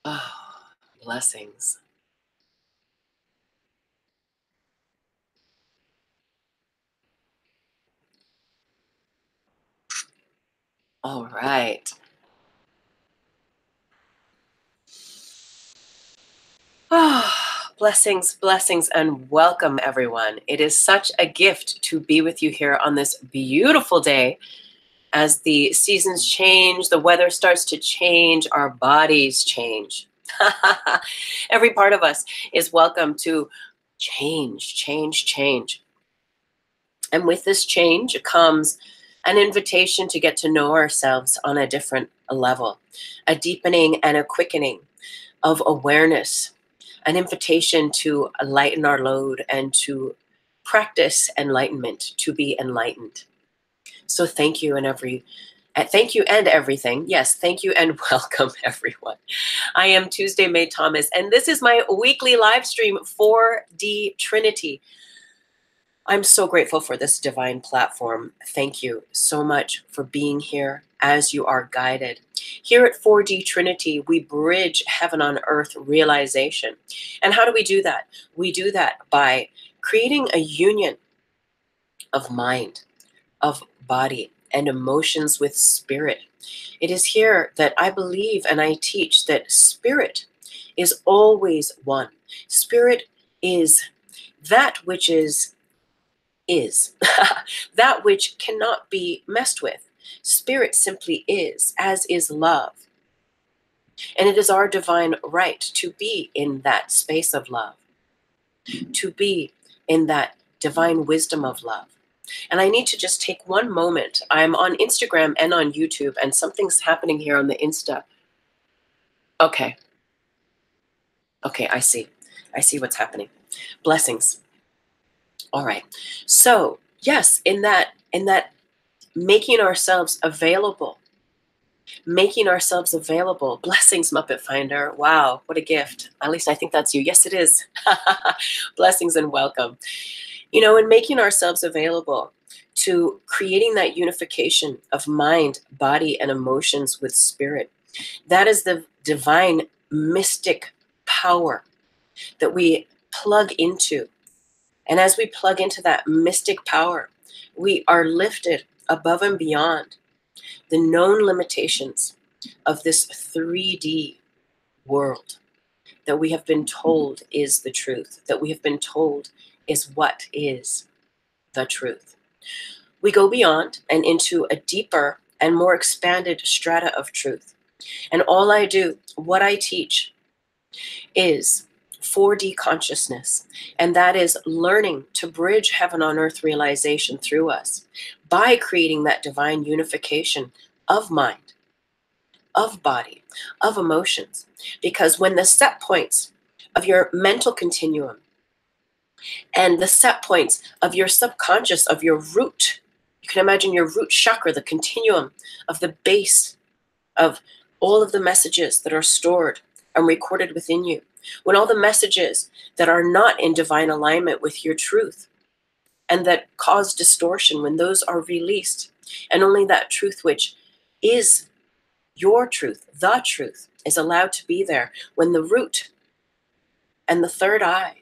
Oh, blessings. All right. Ah, blessings, blessings, and welcome, everyone. It is such a gift to be with you here on this beautiful day. As the seasons change, the weather starts to change, our bodies change. Every part of us is welcome to change, change, change. And with this change comes an invitation to get to know ourselves on a different level, a deepening and a quickening of awareness, an invitation to lighten our load and to practice enlightenment, to be enlightened. So thank you thank you and everything. Yes, thank you and welcome everyone. I am Tuesday May Thomas, and this is my weekly live stream 4D Trinity. I'm so grateful for this divine platform. Thank you so much for being here as you are guided. Here at 4D Trinity, we bridge heaven on earth realization. And how do we do that? We do that by creating a union of mind, of body, and emotions with spirit. It is here that I believe and I teach that spirit is always one. Spirit is that which is that which cannot be messed with. Spirit simply is, as is love. And it is our divine right to be in that space of love, to be in that divine wisdom of love. And I need to just take one moment. I'm on Instagram and on YouTube, and something's happening here on the Insta. Okay. Okay, I see. I see what's happening. Blessings. All right. So, yes, in that making ourselves available. Blessings, Muppet Finder. Wow, what a gift. At least I think that's you. Yes, it is. Blessings and welcome. You know, in making ourselves available to creating that unification of mind, body, and emotions with spirit, that is the divine mystic power that we plug into. And as we plug into that mystic power, we are lifted above and beyond the known limitations of this 3D world that we have been told is the truth, that we have been told is what is the truth. We go beyond and into a deeper and more expanded strata of truth. And all I do, what I teach, is 4D consciousness, and that is learning to bridge heaven on earth realization through us by creating that divine unification of mind, of body, of emotions. Because when the set points of your mental continuum and the set points of your subconscious, of your root, you can imagine your root chakra, the continuum of the base of all of the messages that are stored and recorded within you. When all the messages that are not in divine alignment with your truth and that cause distortion, when those are released, and only that truth which is your truth, the truth, is allowed to be there, when the root and the third eye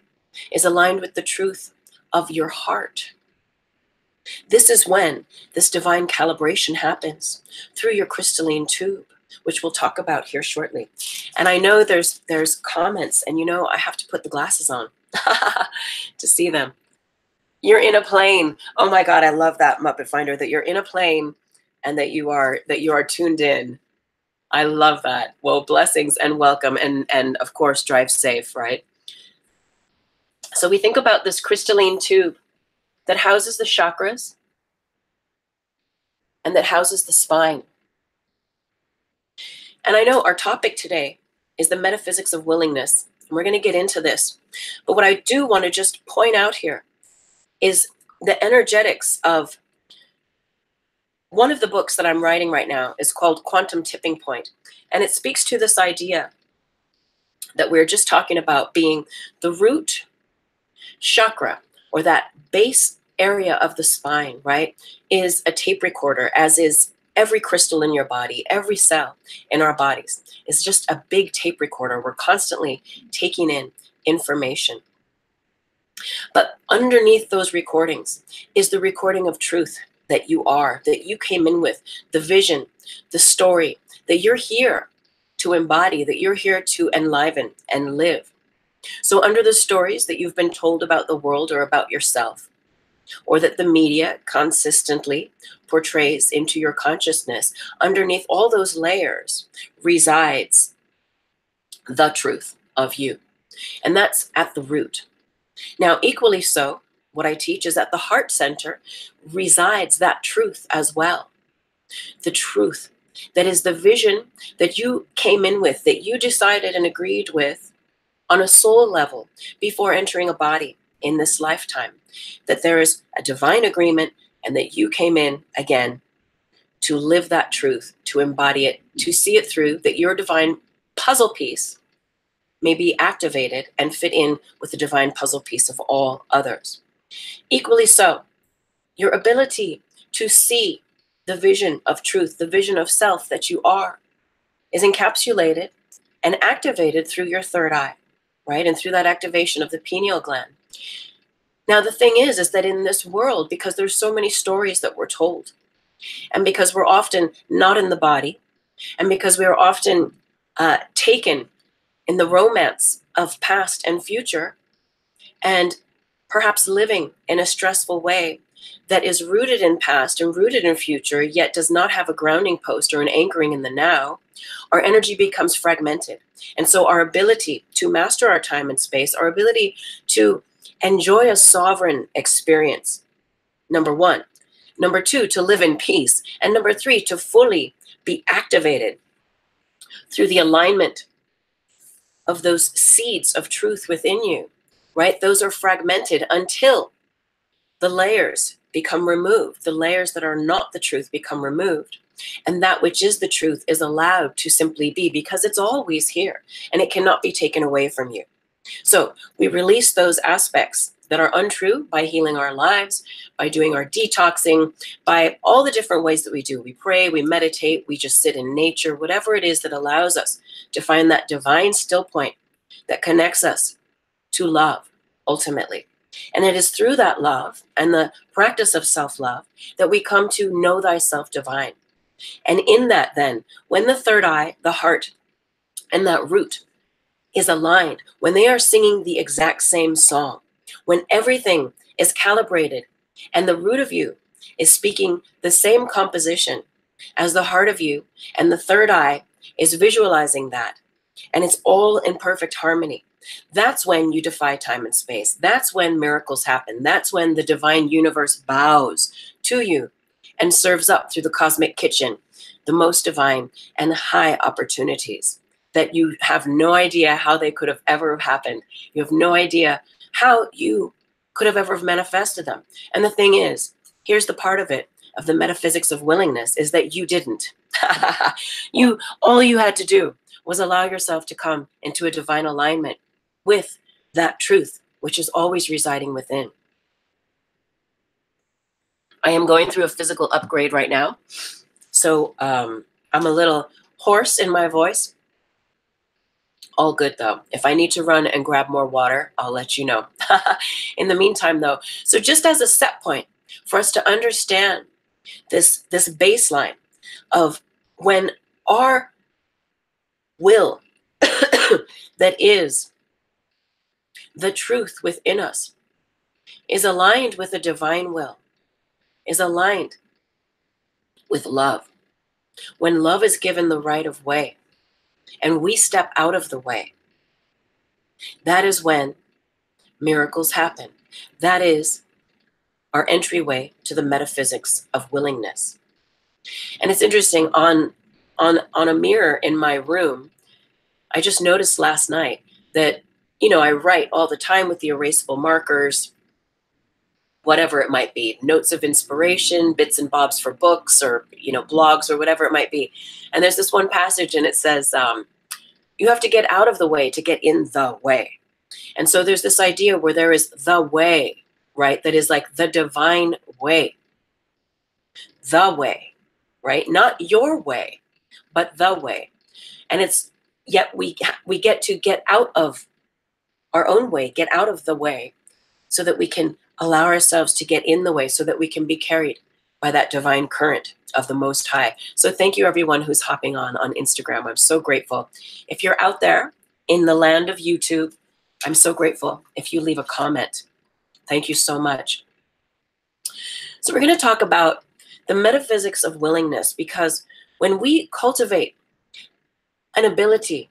is aligned with the truth of your heart, this is when this divine calibration happens through your crystalline tube, which we'll talk about here shortly. And I know there's comments, and you know I have to put the glasses on to see them. You're in a plane. Oh my God, I love that, Muppet Finder, that you're in a plane and that you are tuned in. I love that. Well, blessings and welcome, and of course drive safe, right? So we think about this crystalline tube that houses the chakras and that houses the spine. And I know our topic today is the metaphysics of willingness, and we're going to get into this. But what I do want to just point out here is the energetics of one of the books that I'm writing right now is called Quantum Tipping Point. And it speaks to this idea that we're just talking about being the root chakra, or that base area of the spine, right, is a tape recorder, as is every crystal in your body, every cell in our bodies is just a big tape recorder. We're constantly taking in information. But underneath those recordings is the recording of truth that you are, that you came in with, the vision, the story, that you're here to embody, that you're here to enliven and live. So under the stories that you've been told about the world or about yourself, or that the media consistently portrays into your consciousness, underneath all those layers resides the truth of you. And that's at the root. Now, equally so, what I teach is at the heart center resides that truth as well. The truth that is the vision that you came in with, that you decided and agreed with on a soul level before entering a body in this lifetime, that there is a divine agreement and that you came in again to live that truth, to embody it, to see it through, that your divine puzzle piece may be activated and fit in with the divine puzzle piece of all others. Equally so, your ability to see the vision of truth, the vision of self that you are, is encapsulated and activated through your third eye, right? And through that activation of the pineal gland. Now, the thing is that in this world, because there's so many stories that we're told, and because we're often not in the body, and because we are often taken in the romance of past and future, and perhaps living in a stressful way that is rooted in past and rooted in future, yet does not have a grounding post or an anchoring in the now, our energy becomes fragmented. And so our ability to master our time and space, our ability to enjoy a sovereign experience, number one. Number two, to live in peace. And number three, to fully be activated through the alignment of those seeds of truth within you, right? Those are fragmented until the layers become removed. The layers that are not the truth become removed. And that which is the truth is allowed to simply be, because it's always here and it cannot be taken away from you. So we release those aspects that are untrue by healing our lives, by doing our detoxing, by all the different ways that we do. We pray, we meditate, we just sit in nature, whatever it is that allows us to find that divine still point that connects us to love, ultimately. And it is through that love and the practice of self-love that we come to know thyself divine. And in that then, when the third eye, the heart, and that root is aligned, when they are singing the exact same song, when everything is calibrated and the root of you is speaking the same composition as the heart of you, and the third eye is visualizing that, and it's all in perfect harmony, that's when you defy time and space. That's when miracles happen. That's when the divine universe bows to you and serves up through the cosmic kitchen the most divine and high opportunities that you have no idea how they could have ever happened. You have no idea how you could have ever manifested them. And the thing is, here's the part of it, of the metaphysics of willingness, is that you didn't. All you had to do was allow yourself to come into a divine alignment with that truth, which is always residing within. I am going through a physical upgrade right now. So I'm a little hoarse in my voice. All good though. If I need to run and grab more water, I'll let you know. In the meantime though, so just as a set point for us to understand this baseline of when our will that is the truth within us is aligned with the divine will, is aligned with love. When love is given the right of way and we step out of the way, that is when miracles happen. That is our entryway to the metaphysics of willingness. And it's interesting, on a mirror in my room, I just noticed last night that, I write all the time with the erasable markers, whatever it might be, notes of inspiration, bits and bobs for books or, blogs or whatever it might be. And there's this one passage and it says, you have to get out of the way to get in the way. And so there's this idea where there is the way, right? That is like the divine way, the way. right? Not your way, but the way. And it's yet we get to get out of our own way, get out of the way, so that we can allow ourselves to get in the way, so that we can be carried by that divine current of the Most High. So thank you, everyone who's hopping on Instagram. I'm so grateful. If you're out there in the land of YouTube, I'm so grateful if you leave a comment. Thank you so much. So we're going to talk about the metaphysics of willingness, because when we cultivate an ability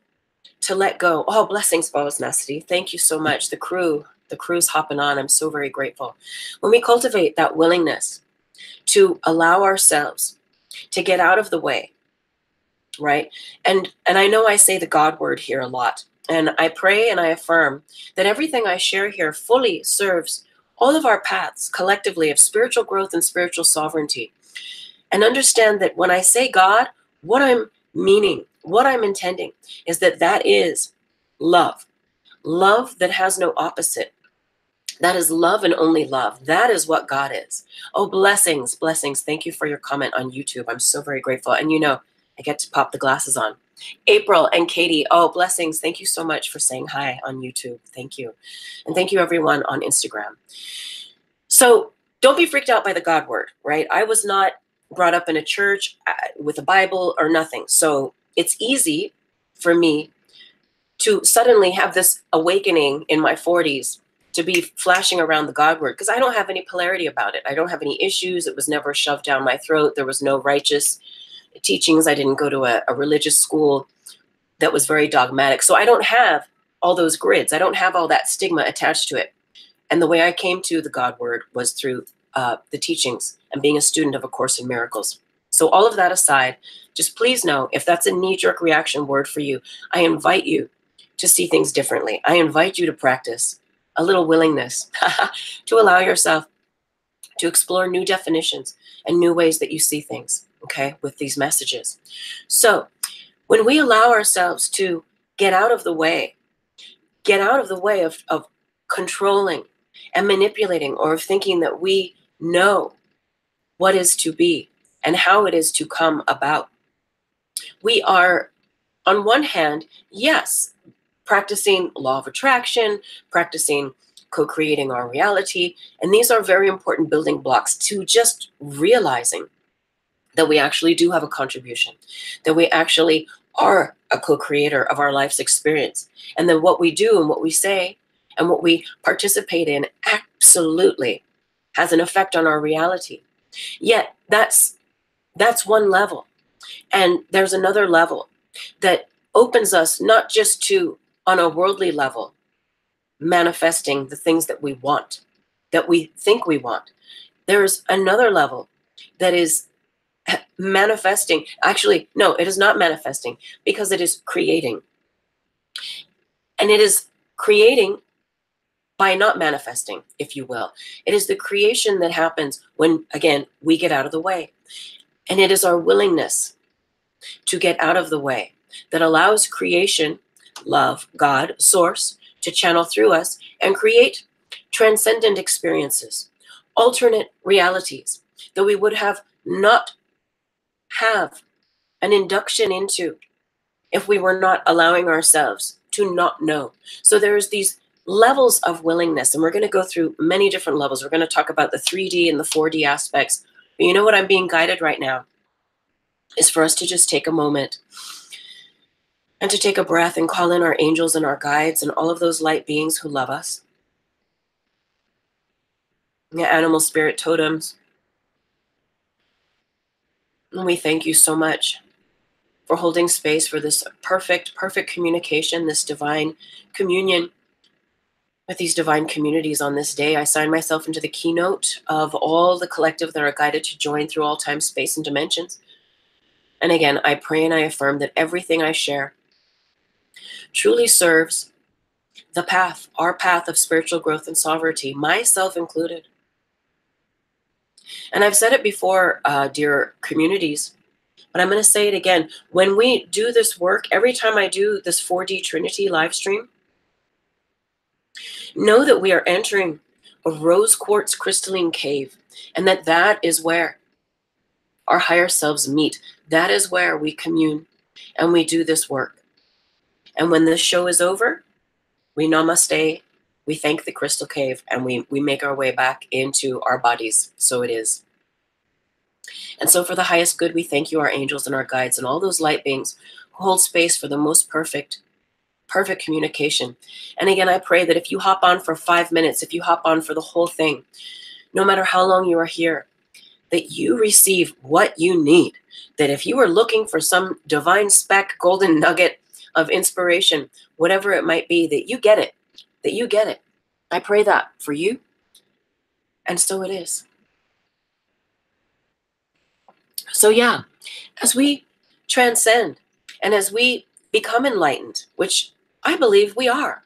to let go, oh, blessings, Boasnacity. Thank you so much. The crew's hopping on. I'm so very grateful. When we cultivate that willingness to allow ourselves to get out of the way, right? And I know I say the God word here a lot, and I pray and I affirm that everything I share here fully serves all of our paths collectively of spiritual growth and spiritual sovereignty. And understand that when I say God, what I'm meaning, what I'm intending is that is love. Love that has no opposite. That is love and only love. That is what God is. Oh, blessings, blessings. Thank you for your comment on YouTube. I'm so very grateful. And you know, I get to pop the glasses on. April and Katie, oh, blessings. Thank you so much for saying hi on YouTube. Thank you. And thank you, everyone, on Instagram. So don't be freaked out by the God word, right? I was not brought up in a church with a Bible or nothing. So it's easy for me to suddenly have this awakening in my 40s to be flashing around the God word, because I don't have any polarity about it. I don't have any issues. It was never shoved down my throat. There was no righteous teachings. I didn't go to a religious school that was very dogmatic. So I don't have all those grids. I don't have all that stigma attached to it. And the way I came to the God word was through the teachings and being a student of A Course in Miracles. So all of that aside, just please know, if that's a knee-jerk reaction word for you, I invite you to see things differently. I invite you to practice a little willingness to allow yourself to explore new definitions and new ways that you see things, okay, with these messages. So when we allow ourselves to get out of the way of controlling and manipulating, or of thinking that we know what is to be and how it is to come about, we are, on one hand, yes, practicing law of attraction, practicing co-creating our reality. And these are very important building blocks to just realizing that we actually do have a contribution, that we actually are a co-creator of our life's experience, and that what we do and what we say and what we participate in absolutely has an effect on our reality. Yet that's one level. And there's another level that opens us not just to, on a worldly level, manifesting the things that we want, that we think we want. There's another level that is manifesting. Actually, no, it is not manifesting, because it is creating. And it is creating by not manifesting, if you will. It is the creation that happens when, again, we get out of the way. And it is our willingness to get out of the way that allows creation, love, God, source, to channel through us and create transcendent experiences, alternate realities that we would have not have an induction into if we were not allowing ourselves to not know. So there's these levels of willingness, and we're going to go through many different levels. We're going to talk about the 3D and the 4D aspects. But you know what I'm being guided right now is for us to just take a moment and to take a breath and call in our angels and our guides and all of those light beings who love us. Yeah, animal spirit totems. And we thank you so much for holding space for this perfect communication, this divine communion with these divine communities on this day. I sign myself into the keynote of all the collective that are guided to join through all time, space, and dimensions. And again, I pray and I affirm that everything I share truly serves the path, our path of spiritual growth and sovereignty, myself included. And I've said it before, dear communities, but I'm going to say it again. When we do this work, every time I do this 4D Trinity live stream, know that we are entering a rose quartz crystalline cave, and that is where our higher selves meet. That is where we commune and we do this work. And when this show is over, we namaste, we thank the crystal cave, and we make our way back into our bodies. So it is. And so for the highest good, we thank you, our angels and our guides and all those light beings who hold space for the most perfect communication. And again, I pray that if you hop on for 5 minutes, if you hop on for the whole thing, no matter how long you are here, that you receive what you need. That if you are looking for some divine speck, golden nugget of inspiration, whatever it might be, that you get it, that you get it. I pray that for you. And so it is. So yeah, as we transcend and as we become enlightened, which I believe we are.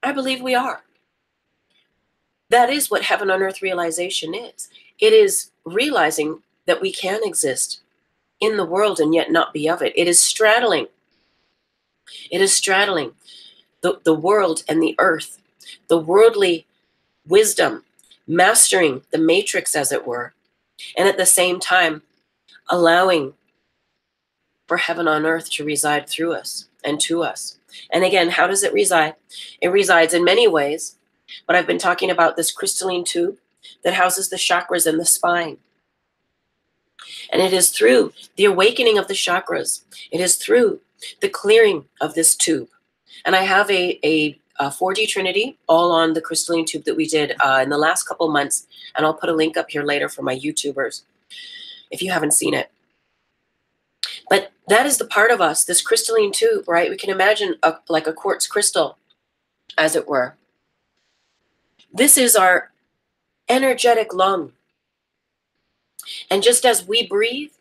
I believe we are. That is what heaven on earth realization is. It is realizing that we can exist in the world and yet not be of it. It is straddling. It is straddling the world and the earth, the worldly wisdom, mastering the matrix, as it were, and at the same time allowing for heaven on earth to reside through us and to us. And again, how does it reside? It resides in many ways, but I've been talking about this crystalline tube that houses the chakras and the spine. And it is through the awakening of the chakras. It is through the clearing of this tube. And I have a 4D Trinity all on the crystalline tube that we did in the last couple months. And I'll put a link up here later for my YouTubers if you haven't seen it. But that is the part of us, this crystalline tube, right? We can imagine like a quartz crystal, as it were. This is our energetic lung. And just as we breathe,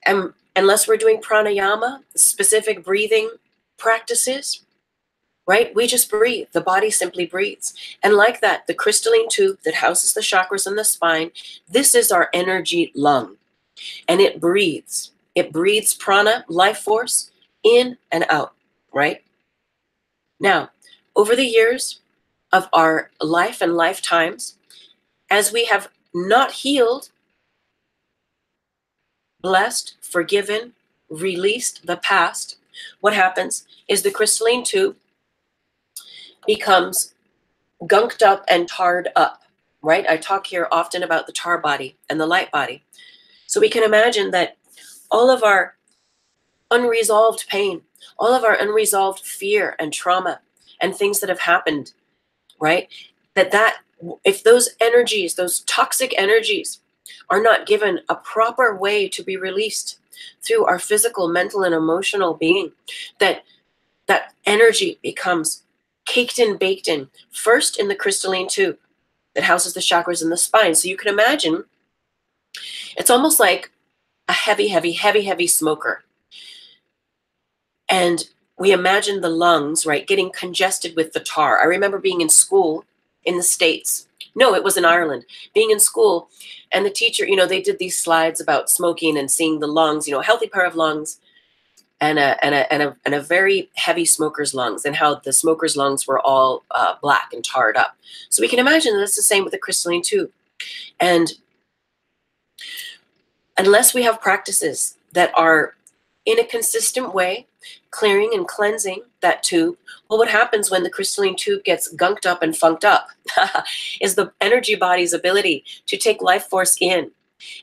and unless we're doing pranayama, specific breathing practices, right? We just breathe. The body simply breathes. And like that, the crystalline tube that houses the chakras and the spine, this is our energy lung. And it breathes. It breathes prana, life force, in and out, right? Now, over the years of our life and lifetimes, as we have not healed, blessed, forgiven, released the past, what happens is the crystalline tube becomes gunked up and tarred up, right? I talk here often about the tar body and the light body. So we can imagine that all of our unresolved pain, all of our unresolved fear and trauma and things that have happened, right? That if those energies, those toxic energies are not given a proper way to be released through our physical, mental, and emotional being, that energy becomes caked in, baked in, first in the crystalline tube that houses the chakras and the spine. So you can imagine it's almost like a heavy smoker. And we imagine the lungs, right, getting congested with the tar. I remember being in school in the States. No, it was in Ireland. Being in school, and the teacher, they did these slides about smoking and seeing the lungs, a healthy pair of lungs and a very heavy smoker's lungs, and how the smoker's lungs were all black and tarred up. So we can imagine that's the same with the crystalline tube. And unless we have practices that are in a consistent way, clearing and cleansing that tube, well, what happens when the crystalline tube gets gunked up and funked up is the energy body's ability to take life force in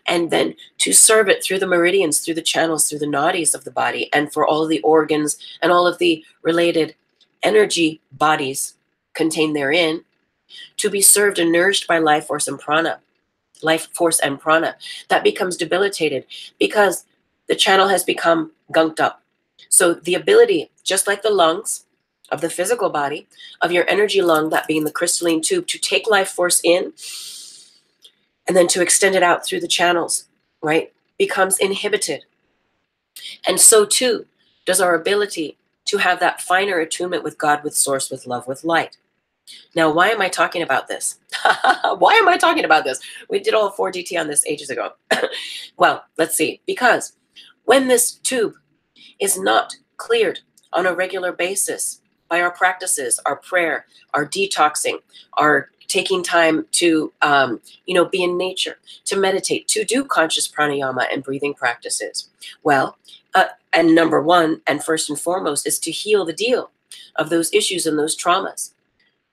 and then to serve it through the meridians, through the channels, through the nadis of the body, and for all of the organs and all of the related energy bodies contained therein to be served and nourished by life force and prana. Life force and prana. That becomes debilitated because the channel has become gunked up. So the ability, just like the lungs of the physical body, of your energy lung, that being the crystalline tube, to take life force in and then to extend it out through the channels, right, becomes inhibited. And so too does our ability to have that finer attunement with God, with source, with love, with light. Now, why am I talking about this? Why am I talking about this? We did all 4DT on this ages ago. Well, let's see. Because when this tube is not cleared on a regular basis, by our practices, our prayer, our detoxing, our taking time to, be in nature, to meditate, to do conscious pranayama and breathing practices. Well, and number one, and first and foremost, is to heal the deal of those issues and those traumas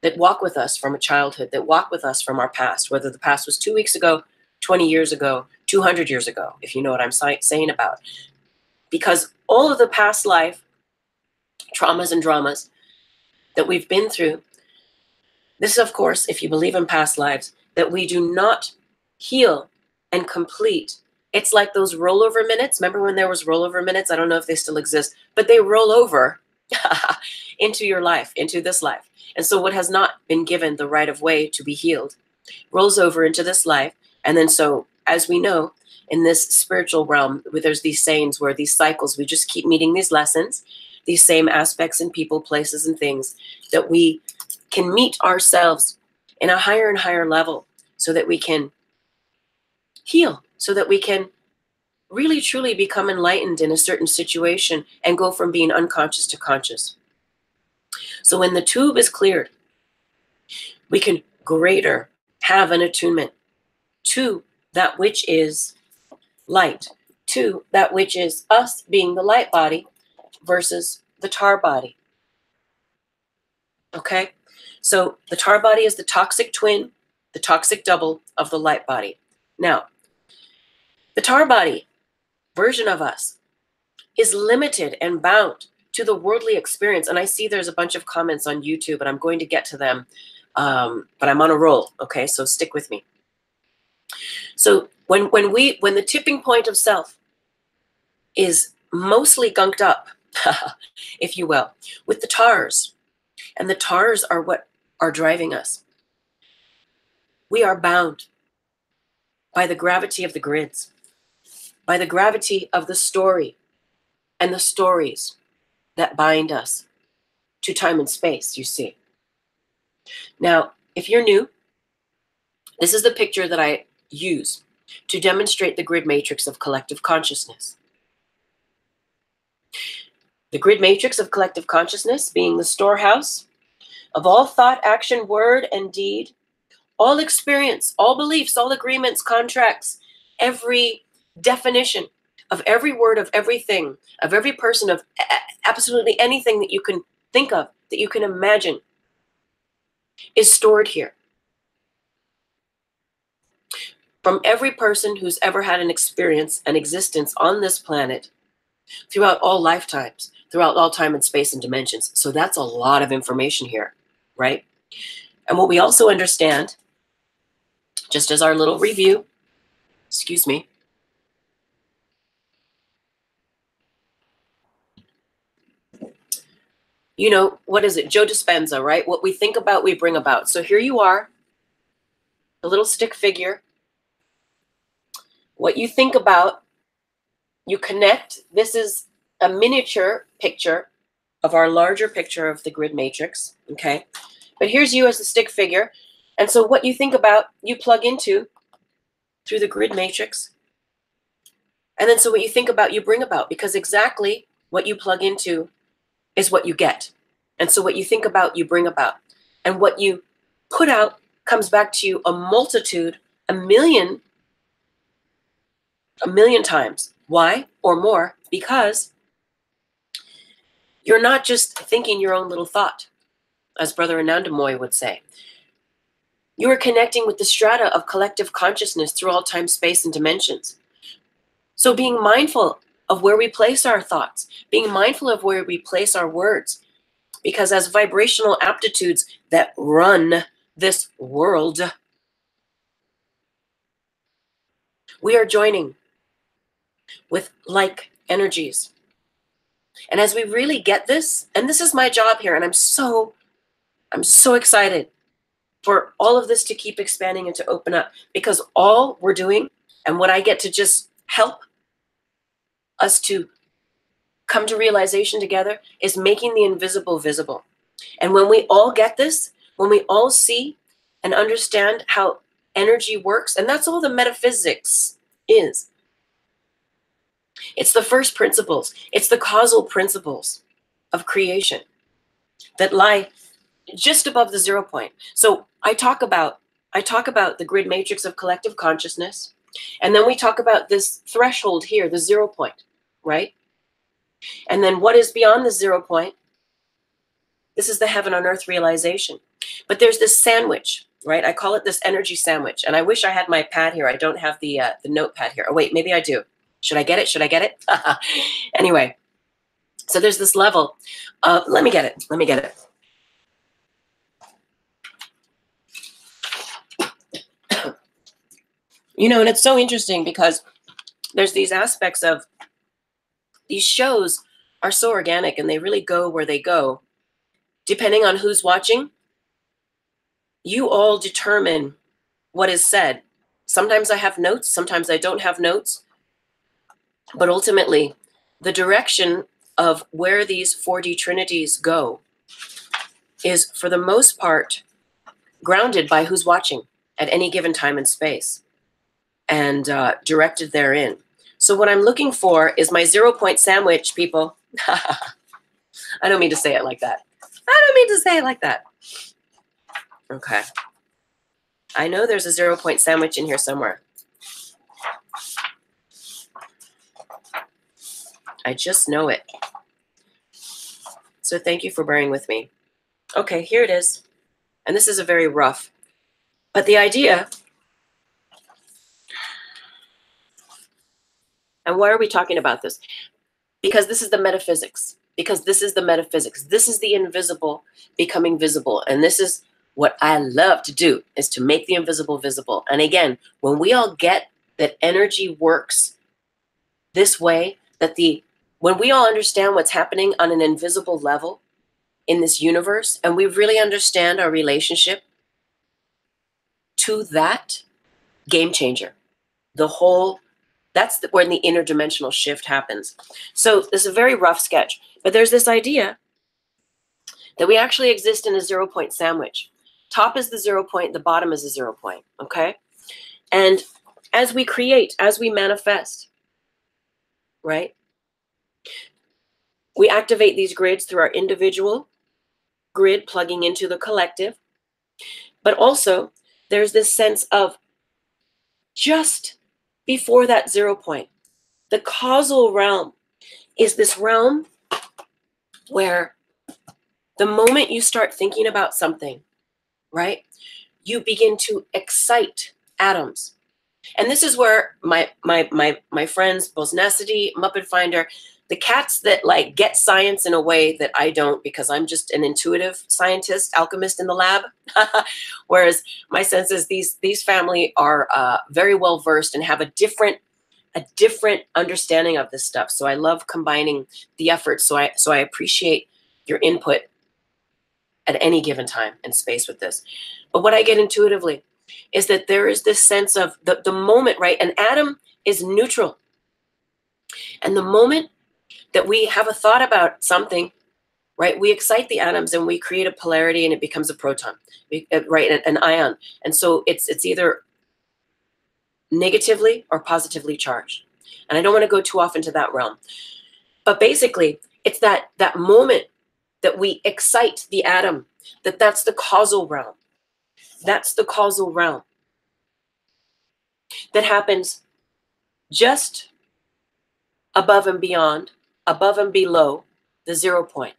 that walk with us from a childhood, that walk with us from our past, whether the past was 2 weeks ago, 20 years ago, 200 years ago, if you know what I'm saying about. Because all of the past life traumas and dramas that we've been through, this is, of course, if you believe in past lives, that we do not heal and complete. It's like those rollover minutes. Remember when there was rollover minutes? I don't know if they still exist, but they roll over into your life, into this life. And so what has not been given the right of way to be healed rolls over into this life. And then so, as we know, in this spiritual realm, where there's these sayings where these cycles, we just keep meeting these lessons, these same aspects in people, places, and things, that we can meet ourselves in a higher and higher level so that we can heal, so that we can really truly become enlightened in a certain situation and go from being unconscious to conscious. So when the tube is cleared, we can greater have an attunement to that which is light, to that which is us being the light body versus the tar body. Okay? So the tar body is the toxic twin, the toxic double of the light body. Now, the tar body version of us is limited and bound to the worldly experience. And I see there's a bunch of comments on YouTube, and I'm going to get to them, but I'm on a roll, okay? So stick with me. So when the tipping point of self is mostly gunked up, if you will, with the tars, and the tars are what are driving us, we are bound by the gravity of the grids, by the gravity of the story and the stories that bind us to time and space, you see. Now, if you're new, this is the picture that I use to demonstrate the grid matrix of collective consciousness. The grid matrix of collective consciousness being the storehouse of all thought, action, word, and deed, all experience, all beliefs, all agreements, contracts, every definition of every word, of everything, of every person, of absolutely anything that you can think of, that you can imagine, is stored here. From every person who's ever had an experience, an existence on this planet, throughout all lifetimes, throughout all time and space and dimensions. So that's a lot of information here, right? And what we also understand, just as our little review, excuse me, you know, what is it? Joe Dispenza, right? What we think about, we bring about. So here you are, a little stick figure. What you think about, you connect. This is a miniature picture of our larger picture of the grid matrix, okay? But here's you as the stick figure. And so what you think about, you plug into through the grid matrix. And then so what you think about, you bring about, because exactly what you plug into is what you get. And so what you think about, you bring about. And what you put out comes back to you a multitude, a million times. Why? Or more? Because you're not just thinking your own little thought, as Brother Anandamoy would say. You are connecting with the strata of collective consciousness through all time, space, and dimensions. So being mindful of where we place our thoughts, being mindful of where we place our words, because as vibrational aptitudes that run this world, we are joining with like energies. And as we really get this, and this is my job here, and I'm so excited for all of this to keep expanding and to open up, because all we're doing, and what I get to just help us to come to realization together, is making the invisible visible. And when we all get this, when we all see and understand how energy works, and that's all the metaphysics is. It's the first principles. It's the causal principles of creation. that lie just above the 0 point. So I talk about the grid matrix of collective consciousness, and then we talk about this threshold here, the 0 point, right? And then what is beyond the 0 point? This is the heaven on earth realization. But there's this sandwich, right? I call it this energy sandwich. And I wish I had my pad here. I don't have the notepad here. Oh, wait, maybe I do. Should I get it? Should I get it? Anyway, so there's this level. Let me get it. Let me get it. You know, and it's so interesting because there's these aspects of these shows are so organic and they really go where they go. Depending on who's watching, you all determine what is said. Sometimes I have notes, sometimes I don't have notes. But ultimately, the direction of where these 4D trinities go is, for the most part, grounded by who's watching at any given time and space, and directed therein. So what I'm looking for is my 0 point sandwich, people. I don't mean to say it like that. I don't mean to say it like that. Okay. I know there's a 0 point sandwich in here somewhere. I just know it. So thank you for bearing with me. Okay, here it is. And this is a very rough. But the idea, and why are we talking about this? Because this is the metaphysics. Because this is the metaphysics. This is the invisible becoming visible. And this is what I love to do, is to make the invisible visible. And again, when we all get that energy works this way, when we all understand what's happening on an invisible level in this universe, and we really understand our relationship to that, game changer. That's when the interdimensional shift happens. So this is a very rough sketch, but there's this idea that we actually exist in a 0 point sandwich. Top is the 0 point, the bottom is a 0 point, okay? And as we create, as we manifest, right? We activate these grids through our individual grid plugging into the collective. But also, there's this sense of just before that 0 point, the causal realm is this realm where the moment you start thinking about something, right, you begin to excite atoms. And this is where my friends, Bosnacity, Muppet Finder, the cats that like get science in a way that I don't, because I'm just an intuitive scientist, alchemist in the lab. Whereas my sense is these family are very well versed and have a different understanding of this stuff. So I love combining the efforts. So I appreciate your input at any given time and space with this. But what I get intuitively is that there is this sense of the moment, right? An atom is neutral. And the moment that we have a thought about something, right, we excite the atoms and we create a polarity and it becomes a proton, right, an ion. And so it's either negatively or positively charged. And I don't want to go too off into that realm. But basically, it's that moment that we excite the atom, that's the causal realm. That's the causal realm that happens just above and beyond, above and below the 0 point.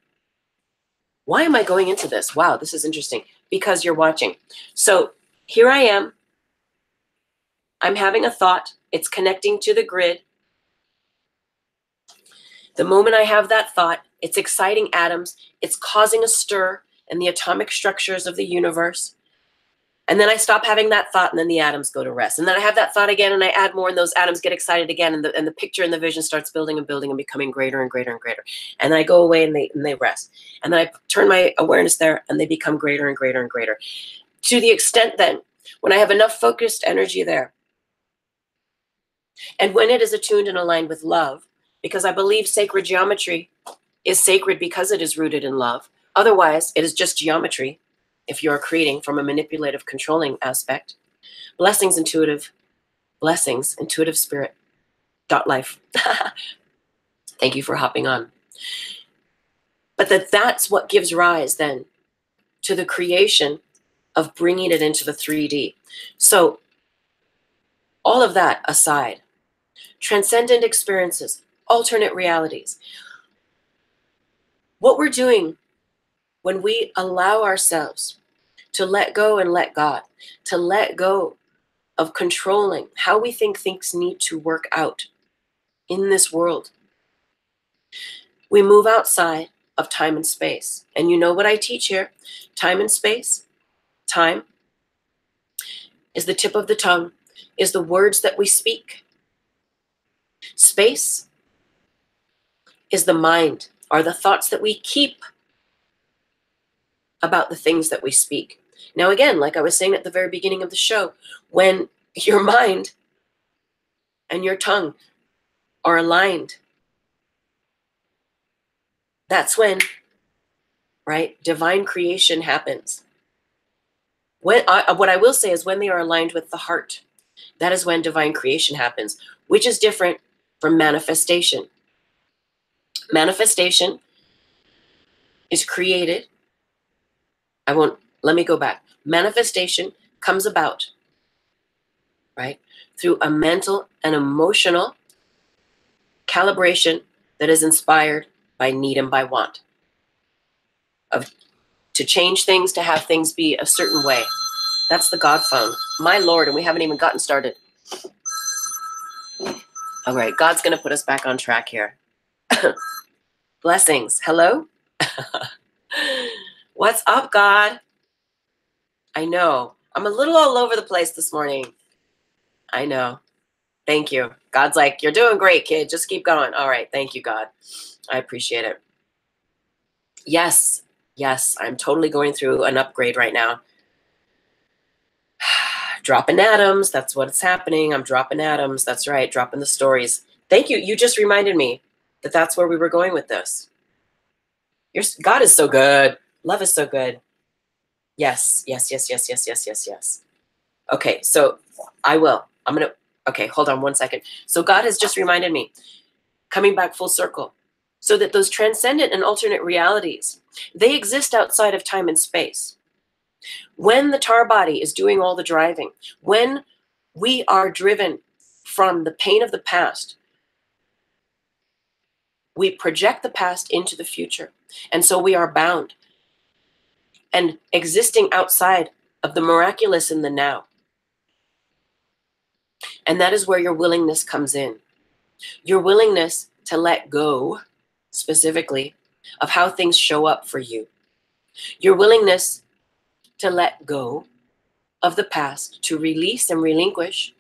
Why am I going into this? Wow, this is interesting. Because you're watching. So here I am. I'm having a thought. It's connecting to the grid. The moment I have that thought, it's exciting atoms. It's causing a stir in the atomic structures of the universe. And then I stop having that thought, and then the atoms go to rest. And then I have that thought again, and I add more, and those atoms get excited again, and the picture and the vision starts building and building and becoming greater and greater and greater. And then I go away, and they rest. And then I turn my awareness there, and they become greater and greater and greater. To the extent then, when I have enough focused energy there, and when it is attuned and aligned with love, because I believe sacred geometry is sacred because it is rooted in love. Otherwise, it is just geometry. If you are creating from a manipulative, controlling aspect. Blessings, intuitive spirit. .life. Thank you for hopping on. But that's what gives rise then to the creation of bringing it into the 3D. So all of that aside, transcendent experiences, alternate realities, what we're doing when we allow ourselves to let go and let God, to let go of controlling how we think things need to work out in this world, we move outside of time and space. And you know what I teach here? Time and space. Time is the tip of the tongue, is the words that we speak. Space is the mind, are the thoughts that we keep about the things that we speak. Now, again, like I was saying at the very beginning of the show, when your mind and your tongue are aligned, that's when, right, divine creation happens. What I will say is when they are aligned with the heart, that is when divine creation happens, which is different from manifestation. Manifestation is created. Let me go back. Manifestation comes about, right, through a mental and emotional calibration that is inspired by need and by want. To change things, to have things be a certain way. That's the God phone. My Lord, and we haven't even gotten started. All right, God's going to put us back on track here. Blessings. Hello? What's up, God? I know. I'm a little all over the place this morning. I know. Thank you. God's like, you're doing great, kid. Just keep going. All right. Thank you, God. I appreciate it. Yes. Yes. I'm totally going through an upgrade right now. Dropping atoms. That's what's happening. I'm dropping atoms. That's right. Dropping the stories. Thank you. You just reminded me that that's where we were going with this. God is so good. Love is so good. Yes. Yes. Yes. Yes. Yes. Yes. Yes. Yes. Okay. So okay, hold on one second. So God has just reminded me, coming back full circle, so that those transcendent and alternate realities, they exist outside of time and space. When the tar body is doing all the driving, when we are driven from the pain of the past, we project the past into the future. And so we are bound and existing outside of the miraculous in the now. And that is where your willingness comes in. Your willingness to let go, specifically, of how things show up for you. Your willingness to let go of the past, to release and relinquish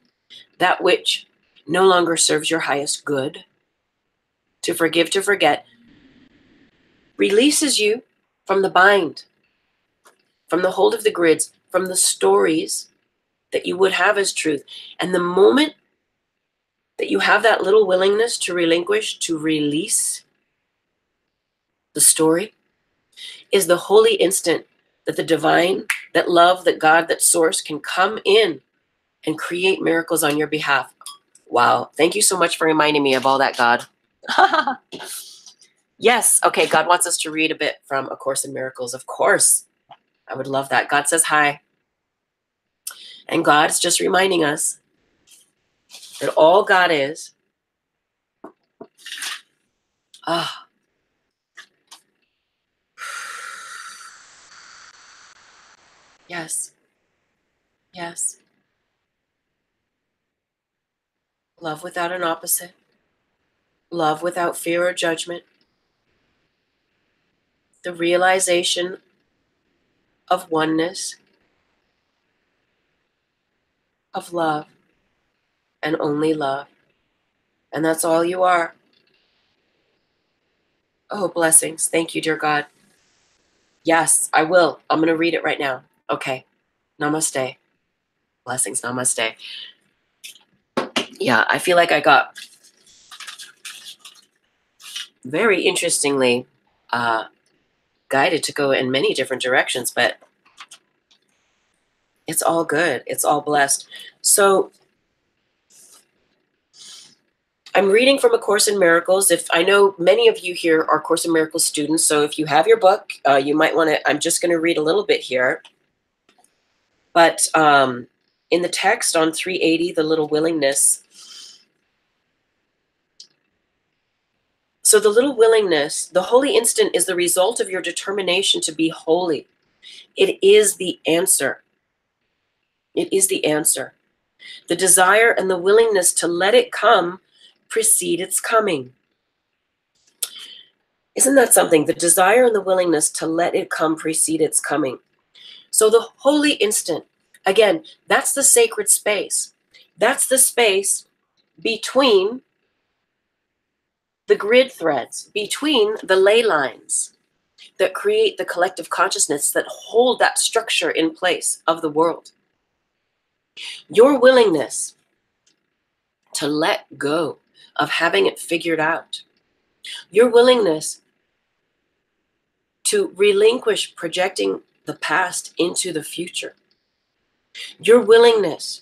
that which no longer serves your highest good, to forgive, to forget, releases you from the bind, from the hold of the grids, from the stories that you would have as truth. And the moment that you have that little willingness to relinquish, to release the story, is the holy instant that the divine, that love, that God, that source can come in and create miracles on your behalf. Wow. Thank you so much for reminding me of all that, God. Yes. Okay. God wants us to read a bit from A Course in Miracles. Of course. I would love that. God says hi. And God's just reminding us that all God is, yes. Yes. Love without an opposite. Love without fear or judgment. The realization of oneness, of love, and only love. And that's all you are. Oh, blessings. Thank you, dear God. Yes, I will. I'm going to read it right now. Okay. Namaste. Blessings. Namaste. Yeah, I feel like I got very interestingly guided to go in many different directions, but it's all good. It's all blessed. So I'm reading from A Course in Miracles. If I know many of you here are Course in Miracles students, so if you have your book, you might want to, I'm just going to read a little bit here. But in the text on 380, the little willingness. So the little willingness, the holy instant is the result of your determination to be holy. It is the answer. It is the answer. The desire and the willingness to let it come precede its coming. Isn't that something? The desire and the willingness to let it come precede its coming. So the holy instant, again, that's the sacred space. That's the space between the grid threads, between the ley lines that create the collective consciousness that hold that structure in place of the world. Your willingness to let go of having it figured out, your willingness to relinquish projecting the past into the future, your willingness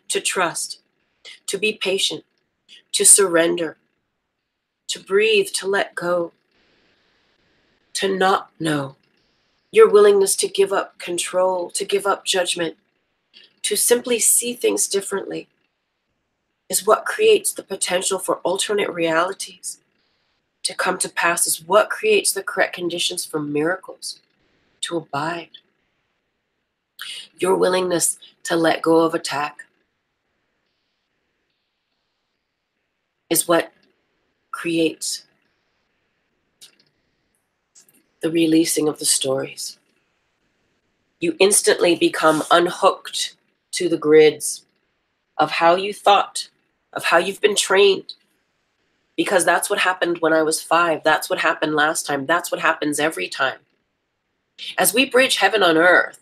to trust, to be patient, to surrender, to breathe, to let go, to not know, your willingness to give up control, to give up judgment, to simply see things differently is what creates the potential for alternate realities to come to pass, is what creates the correct conditions for miracles to abide. Your willingness to let go of attack is what creates the releasing of the stories. You instantly become unhooked to the grids of how you thought, of how you've been trained. Because that's what happened when I was 5. That's what happened last time. That's what happens every time. As we bridge heaven on earth,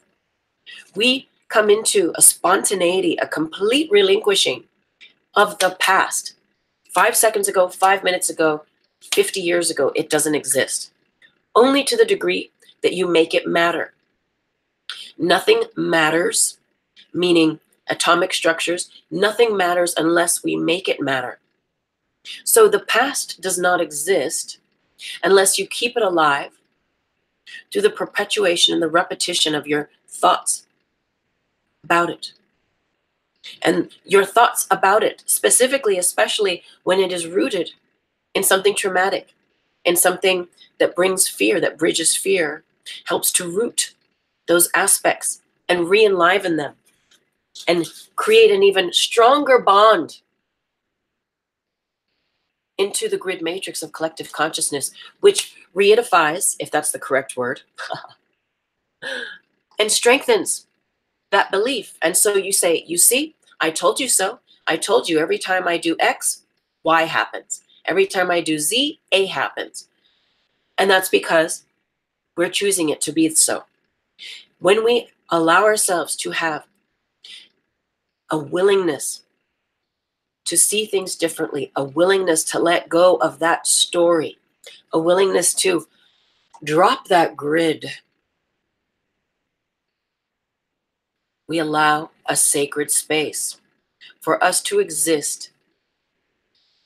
we come into a spontaneity, a complete relinquishing of the past. 5 seconds ago, 5 minutes ago, 50 years ago, it doesn't exist. Only to the degree that you make it matter. Nothing matters, meaning atomic structures, nothing matters unless we make it matter. So the past does not exist unless you keep it alive through the perpetuation and the repetition of your thoughts about it. And your thoughts about it, specifically, especially when it is rooted in something traumatic, in something that brings fear, that bridges fear, helps to root those aspects and re-enliven them and create an even stronger bond into the grid matrix of collective consciousness, which reidifies, if that's the correct word, and strengthens that belief. And so you say, you see, I told you so. I told you every time I do X, Y happens. Every time I do Z, A happens. And that's because we're choosing it to be so. When we allow ourselves to have a willingness to see things differently, a willingness to let go of that story, a willingness to drop that grid, we allow a sacred space for us to exist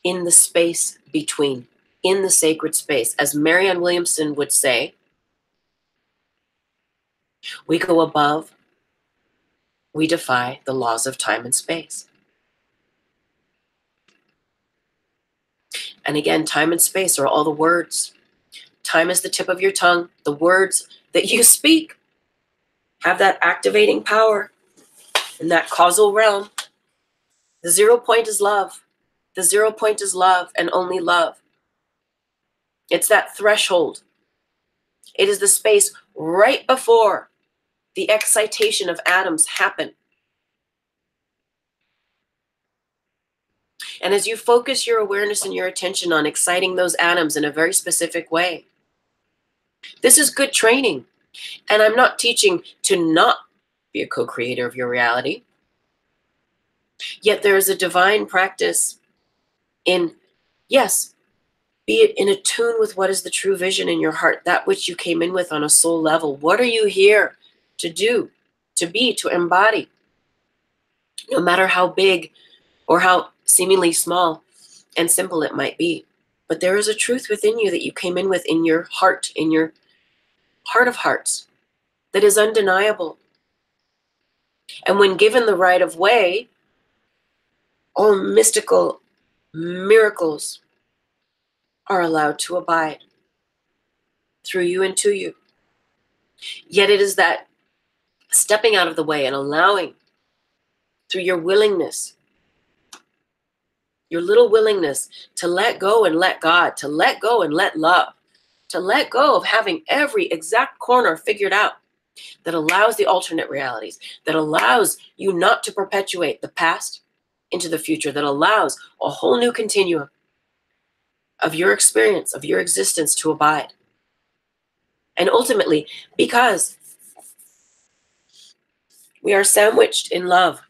in the space between, in the sacred space. As Marianne Williamson would say, we go above, we defy the laws of time and space. And again, time and space are all the words. Time is the tip of your tongue. The words that you speak have that activating power in that causal realm. The 0 point is love. The 0 point is love and only love. It's that threshold. It is the space right before the excitation of atoms happen. And as you focus your awareness and your attention on exciting those atoms in a very specific way, this is good training. And I'm not teaching to not be a co-creator of your reality. Yet there is a divine practice in, yes, be it in attune with what is the true vision in your heart, that which you came in with on a soul level. What are you here to do, to be, to embody? No matter how big or how seemingly small and simple it might be. But there is a truth within you that you came in with in your heart of hearts, that is undeniable. And when given the right of way, all mystical miracles are allowed to abide through you and to you. Yet it is that stepping out of the way and allowing, through your willingness, your little willingness to let go and let God, to let go and let love, to let go of having every exact corner figured out, that allows the alternate realities, that allows you not to perpetuate the past into the future, that allows a whole new continuum of your experience, of your existence to abide. And ultimately, because we are sandwiched in love,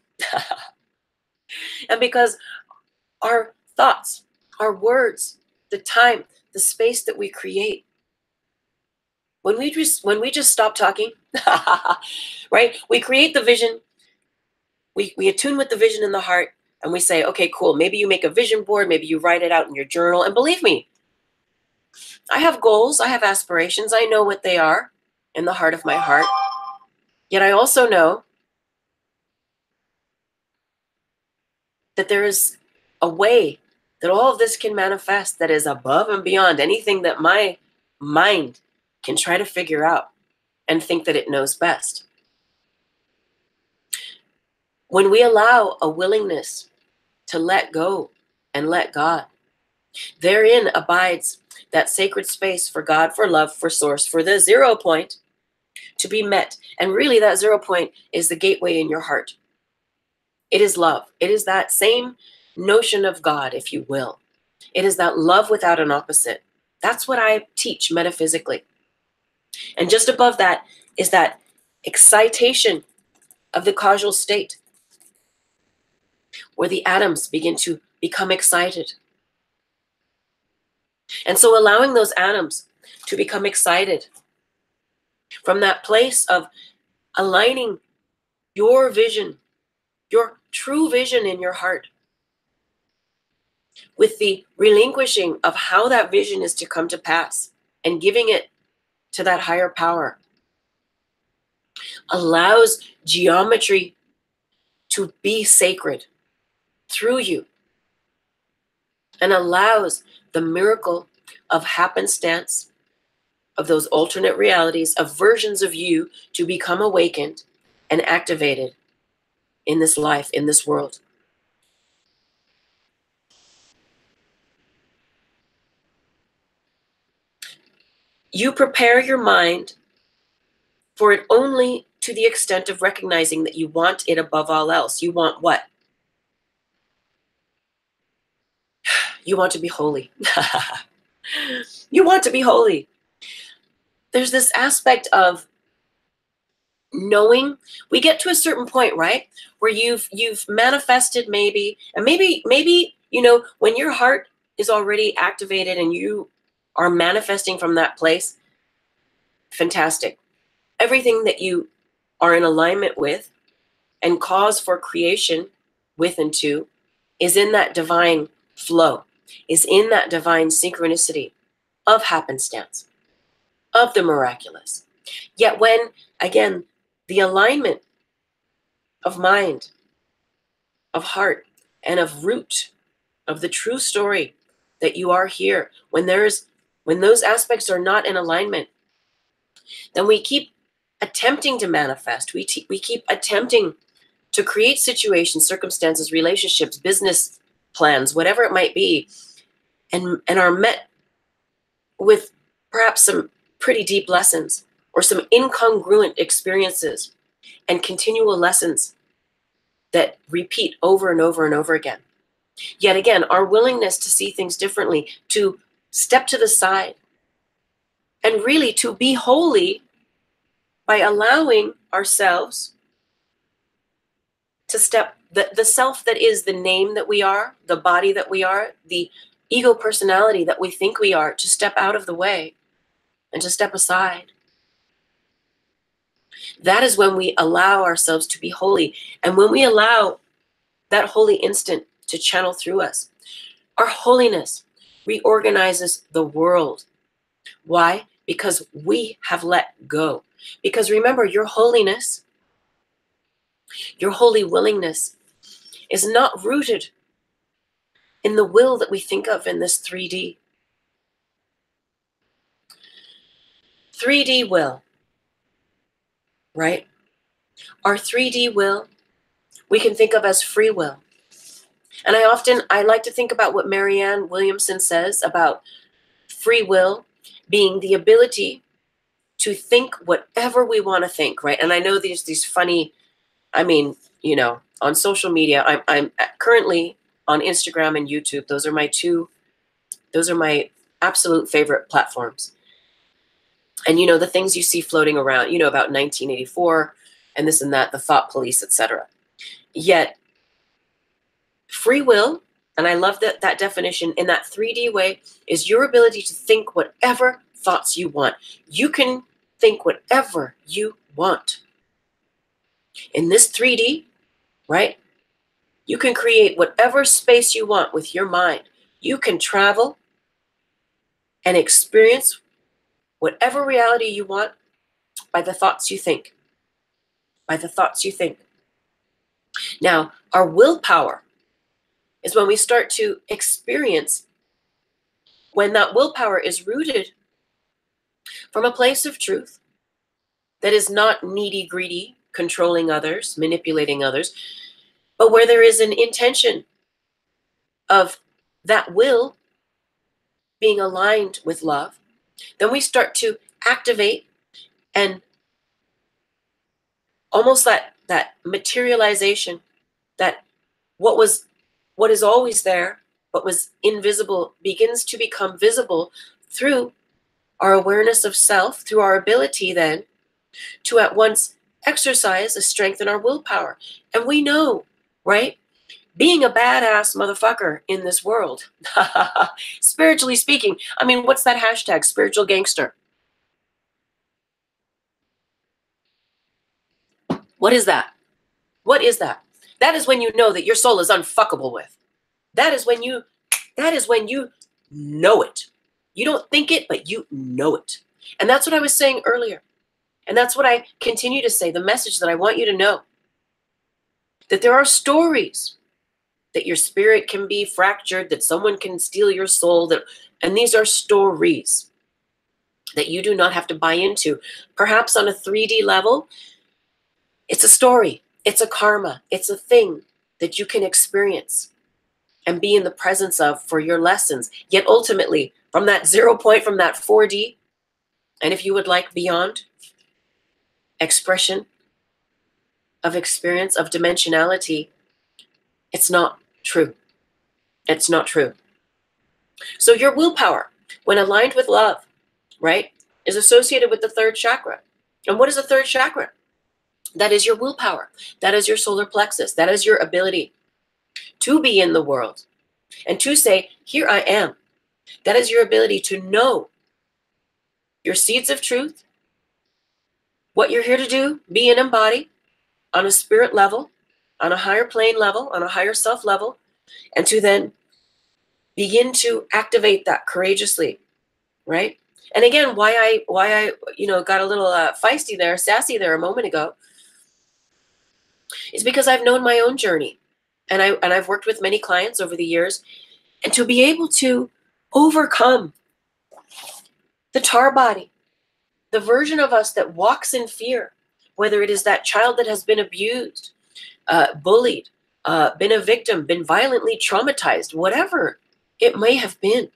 and because our thoughts, our words, the time, the space that we create, when we just stop talking, right? We create the vision, we attune with the vision in the heart, and we say, okay, cool. Maybe you make a vision board, maybe you write it out in your journal. And believe me, I have goals, I have aspirations, I know what they are in the heart of my heart. Yet I also know that there is a way that all of this can manifest that is above and beyond anything that my mind can try to figure out and think that it knows best. When we allow a willingness to let go and let God, therein abides that sacred space for God, for love, for source, for the 0 point to be met. And really that 0 point is the gateway in your heart. It is love. It is that same notion of God, if you will. It is that love without an opposite. That's what I teach metaphysically. And just above that is that excitation of the causal state, where the atoms begin to become excited. And so allowing those atoms to become excited from that place of aligning your vision, your true vision in your heart, with the relinquishing of how that vision is to come to pass and giving it to that higher power, allows geometry to be sacred through you, and allows the miracle of happenstance, of those alternate realities, of versions of you to become awakened and activated in this life, in this world. You prepare your mind for it only to the extent of recognizing that you want it above all else. You want what? You want to be holy. You want to be holy. There's this aspect of knowing. We get to a certain point, right, where you've manifested maybe, and maybe when your heart is already activated and you are manifesting from that place, fantastic. Everything that you are in alignment with and cause for creation with and to is in that divine flow, is in that divine synchronicity of happenstance, of the miraculous. Yet when, again, the alignment of mind, of heart, and of root, of the true story that you are here, when those aspects are not in alignment, then we keep attempting to manifest. We keep attempting to create situations, circumstances, relationships, business plans, whatever it might be, and are met with perhaps some pretty deep lessons or some incongruent experiences and continual lessons that repeat over and over and over again. Yet again, our willingness to see things differently, to step to the side, and really to be holy by allowing ourselves to step, the self that is the name that we are, the body that we are, the ego personality that we think we are, to step out of the way and to step aside. That is when we allow ourselves to be holy. And when we allow that holy instant to channel through us, Our holiness reorganizes the world. Why? Because we have let go. Because remember, your holiness, your holy willingness is not rooted in the will that we think of in this 3D. 3D will, right? Our 3D will, we can think of as free will. And I like to think about what Marianne Williamson says about free will being the ability to think whatever we want to think, right? And I know these funny, I mean, you know, on social media, I'm currently on Instagram and YouTube. Those are my absolute favorite platforms. And you know, the things you see floating around, you know, about 1984 and this and that, the thought police, etc. Yet free will, and I love that definition in that 3D way, is your ability to think whatever thoughts you want. You can think whatever you want. In this 3D, right? You can create whatever space you want with your mind. You can travel and experience whatever reality you want by the thoughts you think. By the thoughts you think. Now, our willpower is when we start to experience, when that willpower is rooted from a place of truth that is not needy, greedy, controlling others, manipulating others, but where there is an intention of that will being aligned with love, then we start to activate and almost that materialization, that what is always there but was invisible begins to become visible through our awareness of self, through our ability then to at once exercise a strength in our willpower. And we know, right? Being a badass motherfucker in this world, spiritually speaking, I mean, what's that hashtag? Spiritual gangster. What is that? What is that? That is when you know that your soul is unfuckable with. That is when you know it. You don't think it, but you know it. And that's what I was saying earlier. And that's what I continue to say, the message that I want you to know. That there are stories that your spirit can be fractured, that someone can steal your soul, and these are stories that you do not have to buy into. Perhaps on a 3D level, it's a story, it's a karma, it's a thing that you can experience and be in the presence of for your lessons. Yet ultimately, from that 0 point, from that 4D, and if you would like beyond, expression of experience, of dimensionality, it's not true. It's not true. So your willpower, when aligned with love, right, is associated with the third chakra. And what is the third chakra? That is your willpower. That is your solar plexus. That is your ability to be in the world and to say, here I am. That is your ability to know your seeds of truth, what you're here to do, be and embody on a spirit level, on a higher plane level, on a higher self level, and to then begin to activate that courageously, right? And again, why I got a little feisty there, sassy there a moment ago, is because I've known my own journey, and I've worked with many clients over the years, and to be able to overcome the tar body, the version of us that walks in fear, whether it is that child that has been abused, bullied, been a victim, been violently traumatized, whatever it may have been.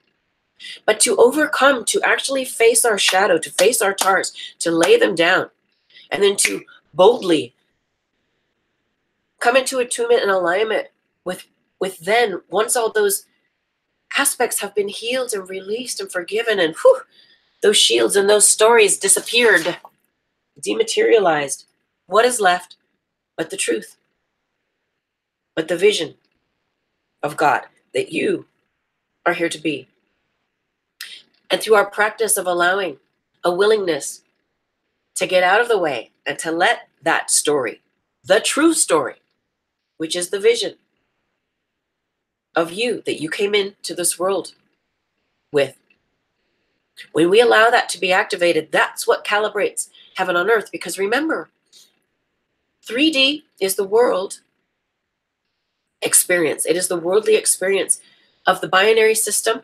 But to overcome, to actually face our shadow, to face our tars, to lay them down, and then to boldly come into attunement and alignment with then, once all those aspects have been healed and released and forgiven, and those shields and those stories disappeared, dematerialized, what is left but the truth, but the vision of God that you are here to be. And through our practice of allowing a willingness to get out of the way and to let that story, the true story, which is the vision of you that you came into this world with. When we allow that to be activated, that's what calibrates heaven on earth. Because remember, 3D is the world experience. It is the worldly experience of the binary system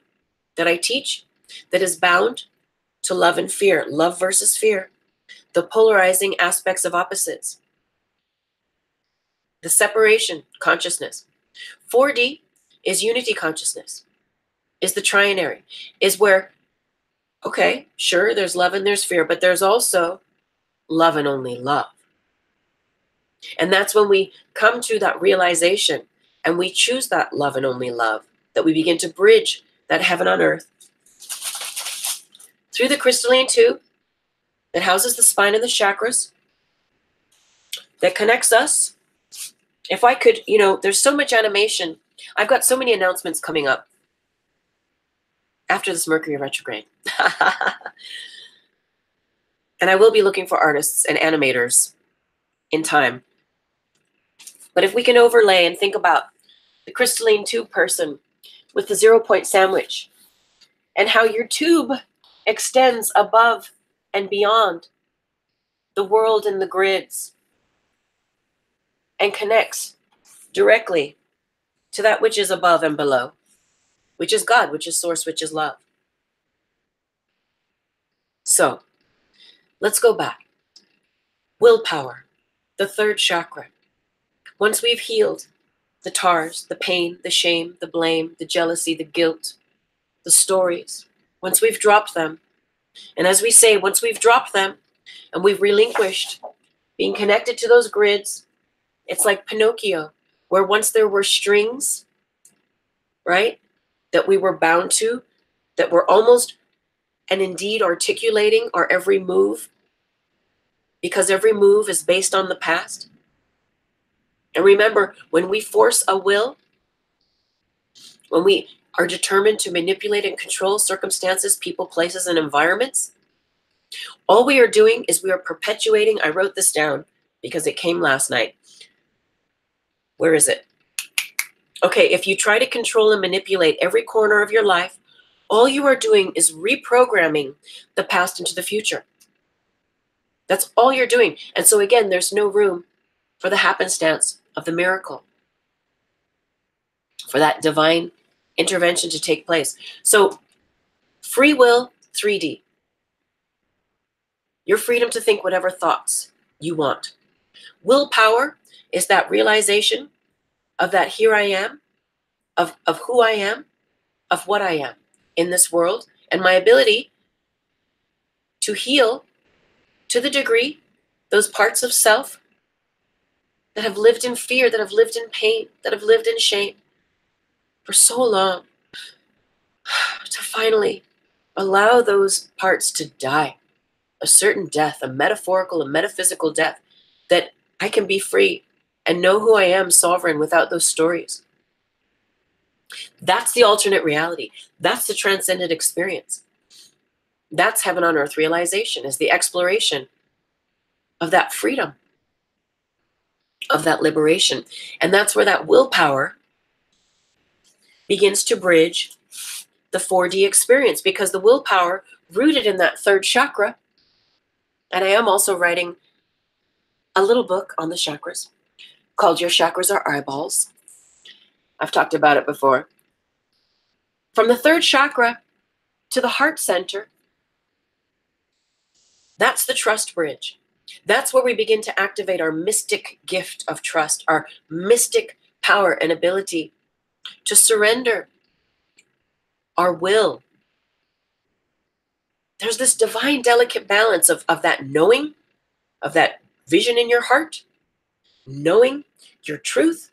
that I teach that is bound to love and fear, love versus fear, the polarizing aspects of opposites, the separation consciousness. 4D is unity consciousness, is the trinary, is where, okay, sure, there's love and there's fear, but there's also love and only love. And that's when we come to that realization and we choose that love and only love, that we begin to bridge that heaven on earth through the crystalline tube that houses the spine and the chakras, that connects us. If I could, there's so much animation. I've got so many announcements coming up after this Mercury retrograde. And I will be looking for artists and animators in time. But if we can overlay and think about the crystalline tube person with the 0-point sandwich and how your tube extends above and beyond the world and the grids and connects directly to that which is above and below, which is God, which is source, which is love. So let's go back. Willpower, the third chakra. Once we've healed the tars, the pain, the shame, the blame, the jealousy, the guilt, the stories, once we've dropped them, and as we say, once we've dropped them and we've relinquished being connected to those grids, it's like Pinocchio, where once there were strings, right, that we were bound to, that were almost and indeed articulating our every move, because every move is based on the past. And remember, when we force a will, when we are determined to manipulate and control circumstances, people, places, and environments, all we are doing is we are perpetuating. I wrote this down because it came last night. Where is it? Okay, if you try to control and manipulate every corner of your life, all you are doing is reprogramming the past into the future. That's all you're doing. And so again, there's no room for the happenstance of the miracle, for that divine intervention to take place. So free will, 3D. Your freedom to think whatever thoughts you want. Willpower is that realization of that here I am, of who I am, of what I am in this world, and my ability to heal to the degree those parts of self that have lived in fear, that have lived in pain, that have lived in shame for so long, to finally allow those parts to die, a certain death, a metaphorical and metaphysical death, that I can be free and know who I am sovereign without those stories. That's the alternate reality. That's the transcendent experience. That's heaven on earth realization, is the exploration of that freedom, of that liberation. And that's where that willpower begins to bridge the 4D experience, because the willpower rooted in that third chakra, and I am also writing a little book on the chakras called Your Chakras Are Eyeballs. I've talked about it before. From the third chakra to the heart center, that's the trust bridge. That's where we begin to activate our mystic gift of trust, our mystic power and ability to surrender our will. There's this divine, delicate balance of that knowing, of that vision in your heart, knowing your truth,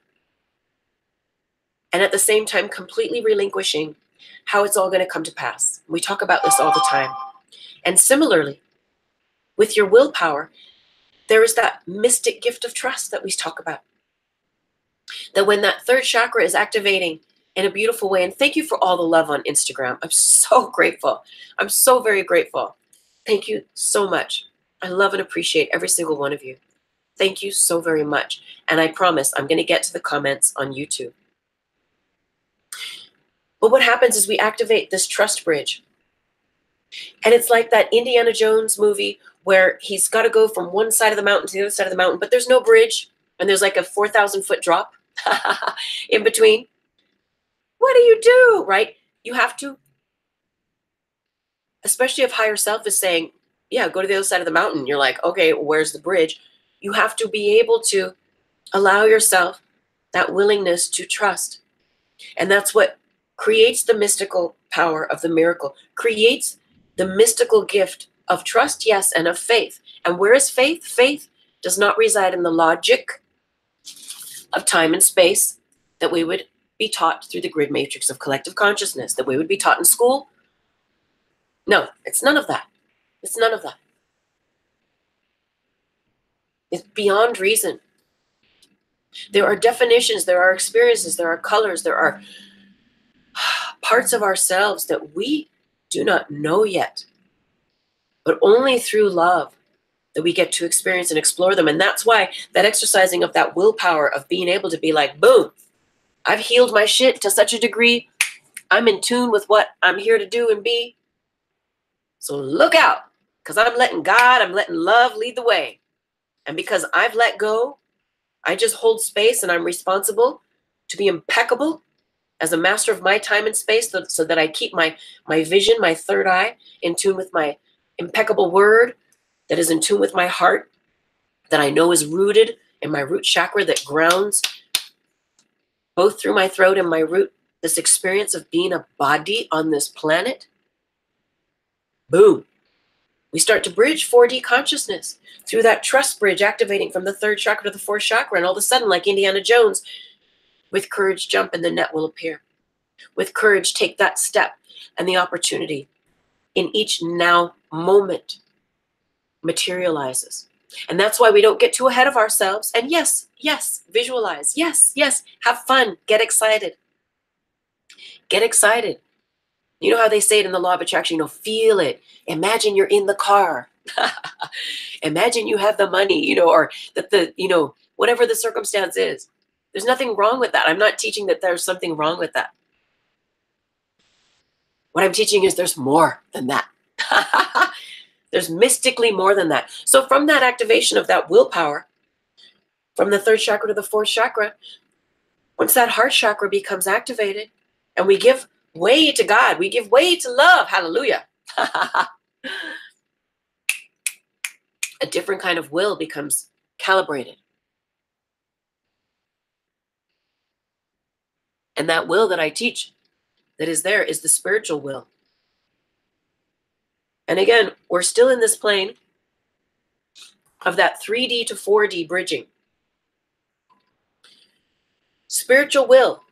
and at the same time completely relinquishing how it's all going to come to pass. We talk about this all the time. And similarly, with your willpower, there is that mystic gift of trust that we talk about. That when that third chakra is activating in a beautiful way, and thank you for all the love on Instagram. I'm so grateful. I'm so very grateful. Thank you so much. I love and appreciate every single one of you. Thank you so very much. And I promise I'm going to get to the comments on YouTube. But what happens is we activate this trust bridge. And it's like that Indiana Jones movie where he's got to go from one side of the mountain to the other side of the mountain, but there's no bridge, and there's like a 4,000-foot drop in between. What do you do, right? You have to, especially if higher self is saying, yeah, go to the other side of the mountain. You're like, okay, where's the bridge? You have to be able to allow yourself that willingness to trust. And that's what creates the mystical power of the miracle, creates the mystical gift of trust, yes, and of faith. And where is faith? Faith does not reside in the logic of time and space that we would be taught through the grid matrix of collective consciousness, that we would be taught in school. No, it's none of that. It's none of that. It's beyond reason. There are definitions, there are experiences, there are colors, there are parts of ourselves that we do not know yet, but only through love that we get to experience and explore them. And that's why that exercising of that willpower of being able to be like, boom, I've healed my shit to such a degree. I'm in tune with what I'm here to do and be. So look out, because I'm letting God, I'm letting love lead the way. And because I've let go, I just hold space, and I'm responsible to be impeccable as a master of my time and space, so that I keep my vision, my third eye, in tune with my impeccable word that is in tune with my heart, that I know is rooted in my root chakra, that grounds both through my throat and my root this experience of being a body on this planet. Boom. We start to bridge 4D consciousness through that trust bridge, activating from the third chakra to the fourth chakra. And all of a sudden, like Indiana Jones, with courage, jump and the net will appear. With courage, take that step, and the opportunity in each now moment materializes. And that's why we don't get too ahead of ourselves. And yes, yes, visualize. Yes, yes, have fun. Get excited. Get excited. You know how they say it in the law of attraction, feel it. Imagine you're in the car. Imagine you have the money, or that whatever the circumstance is. There's nothing wrong with that. I'm not teaching that there's something wrong with that. What I'm teaching is there's more than that. There's mystically more than that. So from that activation of that willpower, from the third chakra to the fourth chakra, once that heart chakra becomes activated and we give way to God, we give way to love, hallelujah. A different kind of will becomes calibrated. And that will that I teach, that is there, is the spiritual will. And again, we're still in this plane of that 3D to 4D bridging. Spiritual will.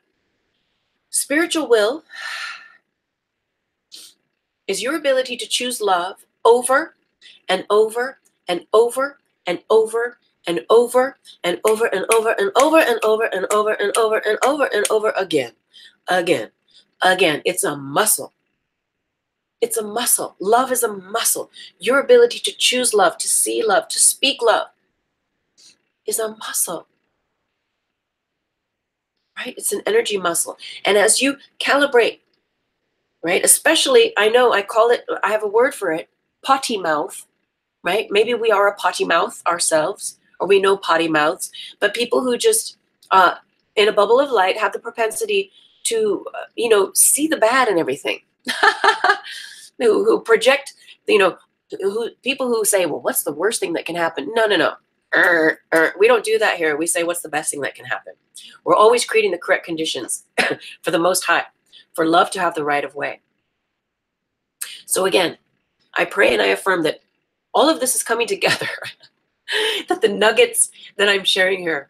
Spiritual will is your ability to choose love over and over and over and over and over and over and over and over and over and over and over and over and over again. Again. It's a muscle. It's a muscle. Love is a muscle. Your ability to choose love, to see love, to speak love is a muscle. Right? It's an energy muscle. And as you calibrate, right? Especially, I know I have a word for it, potty mouth, right? Maybe we are a potty mouth ourselves, or we know potty mouths, but people who just, in a bubble of light, have the propensity to, see the bad in everything. who project, people who say, well, what's the worst thing that can happen? No. We don't do that here. We say, what's the best thing that can happen? We're always creating the correct conditions for the Most High, for love to have the right of way. So again, I pray and I affirm that all of this is coming together, that the nuggets that I'm sharing here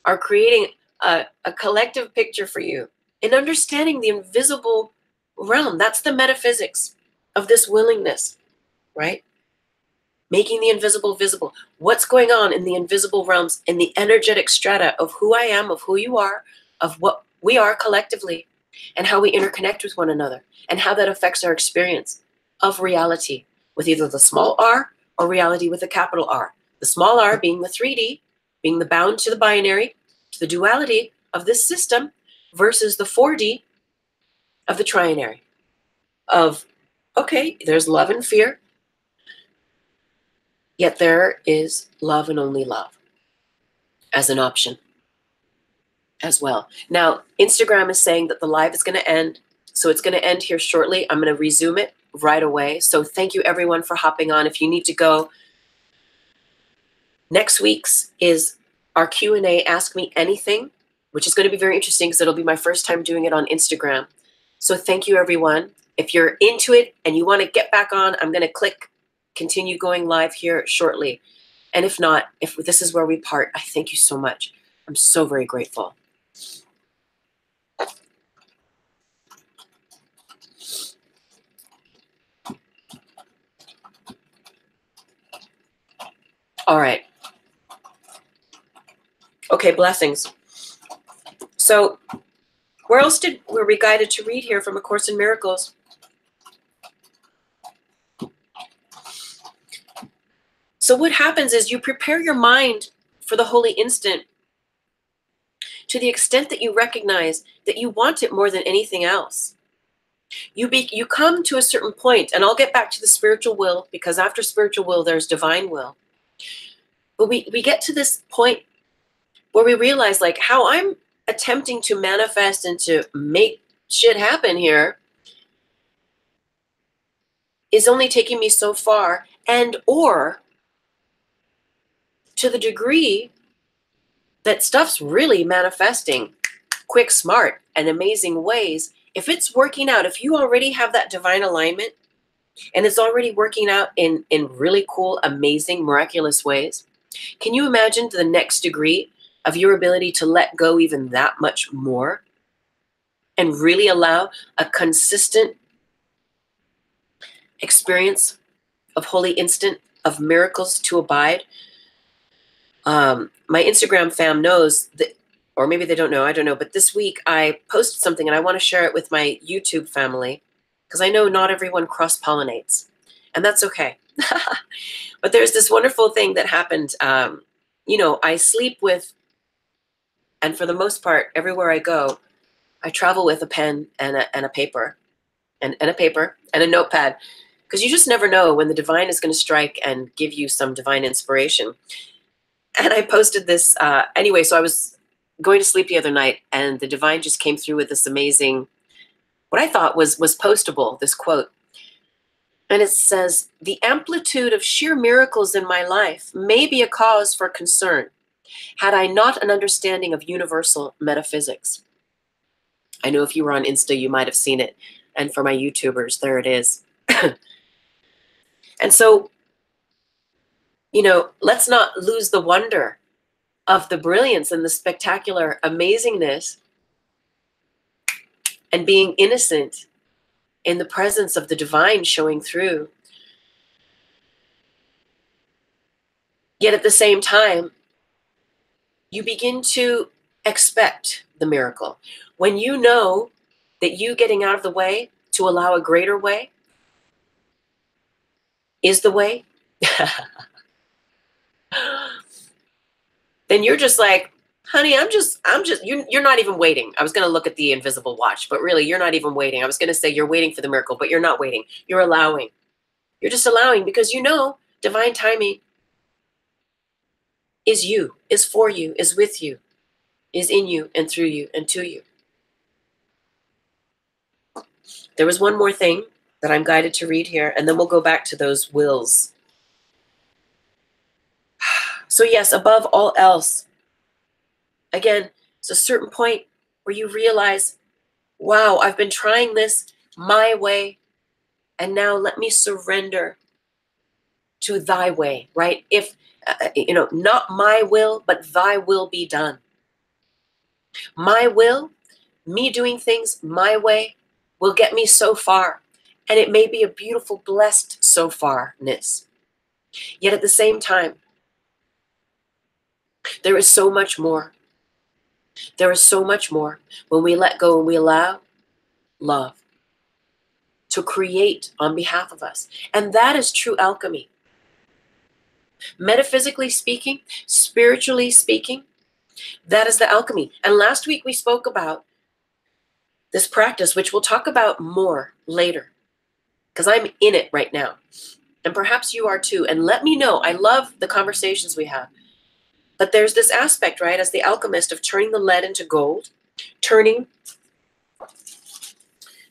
are creating a collective picture for you in understanding the invisible realm. That's the metaphysics of this willingness, right? Making the invisible visible. What's going on in the invisible realms, in the energetic strata of who I am, of who you are, of what we are collectively, and how we interconnect with one another, and how that affects our experience of reality with either the small r or reality with a capital R. The small r being the 3D, being the bound to the binary, to the duality of this system, versus the 4D of the trinary of, okay, there's love and fear, yet there is love and only love as an option as well. Now, Instagram is saying that the live is going to end. So it's going to end here shortly. I'm going to resume it right away. So thank you everyone for hopping on. If you need to go, next week's is our Q&A, Ask Me Anything, which is going to be very interesting because it'll be my first time doing it on Instagram. So thank you everyone. If you're into it and you want to get back on, I'm going to click continue going live here shortly. And if not, if this is where we part, I thank you so much. I'm so very grateful. All right. Okay, blessings. So where else were we guided to read here from A Course in Miracles? So what happens is you prepare your mind for the holy instant to the extent that you recognize that you want it more than anything else. You come to a certain point, and I'll get back to the spiritual will, because after spiritual will, there's divine will. But we get to this point where we realize, like, how I'm attempting to manifest and to make shit happen here is only taking me so far, and or to the degree that stuff's really manifesting quick, smart, and amazing ways. If it's working out, if you already have that divine alignment and it's already working out in really cool, amazing, miraculous ways, can you imagine the next degree of your ability to let go even that much more and really allow a consistent experience of holy instant, of miracles to abide? My Instagram fam knows that, or maybe they don't know, I don't know, but this week I posted something and I want to share it with my YouTube family because I know not everyone cross-pollinates, and that's okay. But there's this wonderful thing that happened. You know, I sleep with, and for the most part, everywhere I go, I travel with a pen and a paper, and a paper and a notepad, because you just never know when the divine is going to strike and give you some divine inspiration. And I posted this anyway. So I was going to sleep the other night, and the divine just came through with this amazing, what I thought was postable, this quote. And it says, "The amplitude of sheer miracles in my life may be a cause for concern, had I not an understanding of universal metaphysics." I know if you were on Insta, you might have seen it. And for my YouTubers, there it is. And so, you know, let's not lose the wonder of the brilliance and the spectacular amazingness and being innocent in the presence of the divine showing through. Yet at the same time, you begin to expect the miracle. When you know that you getting out of the way to allow a greater way is the way, then you're just like, honey, you're not even waiting. I was going to look at the invisible watch, but really you're not even waiting. I was going to say you're waiting for the miracle, but you're not waiting. You're allowing. You're just allowing, because you know divine timing is you, is for you, is with you, is in you and through you and to you. There was one more thing that I'm guided to read here, and then we'll go back to those wills. So yes, above all else, again, it's a certain point where you realize, wow, I've been trying this my way, and now let me surrender to thy way, right? If, you know, not my will, but thy will be done. My will, me doing things my way, will get me so far. And it may be a beautiful, blessed so farness. Yet at the same time, there is so much more. There is so much more when we let go and we allow love to create on behalf of us. And that is true alchemy. Metaphysically speaking, spiritually speaking, that is the alchemy. And last week we spoke about this practice, which we'll talk about more later, because I'm in it right now. And perhaps you are too. And let me know. I love the conversations we have. But there's this aspect, right, as the alchemist, of turning the lead into gold, turning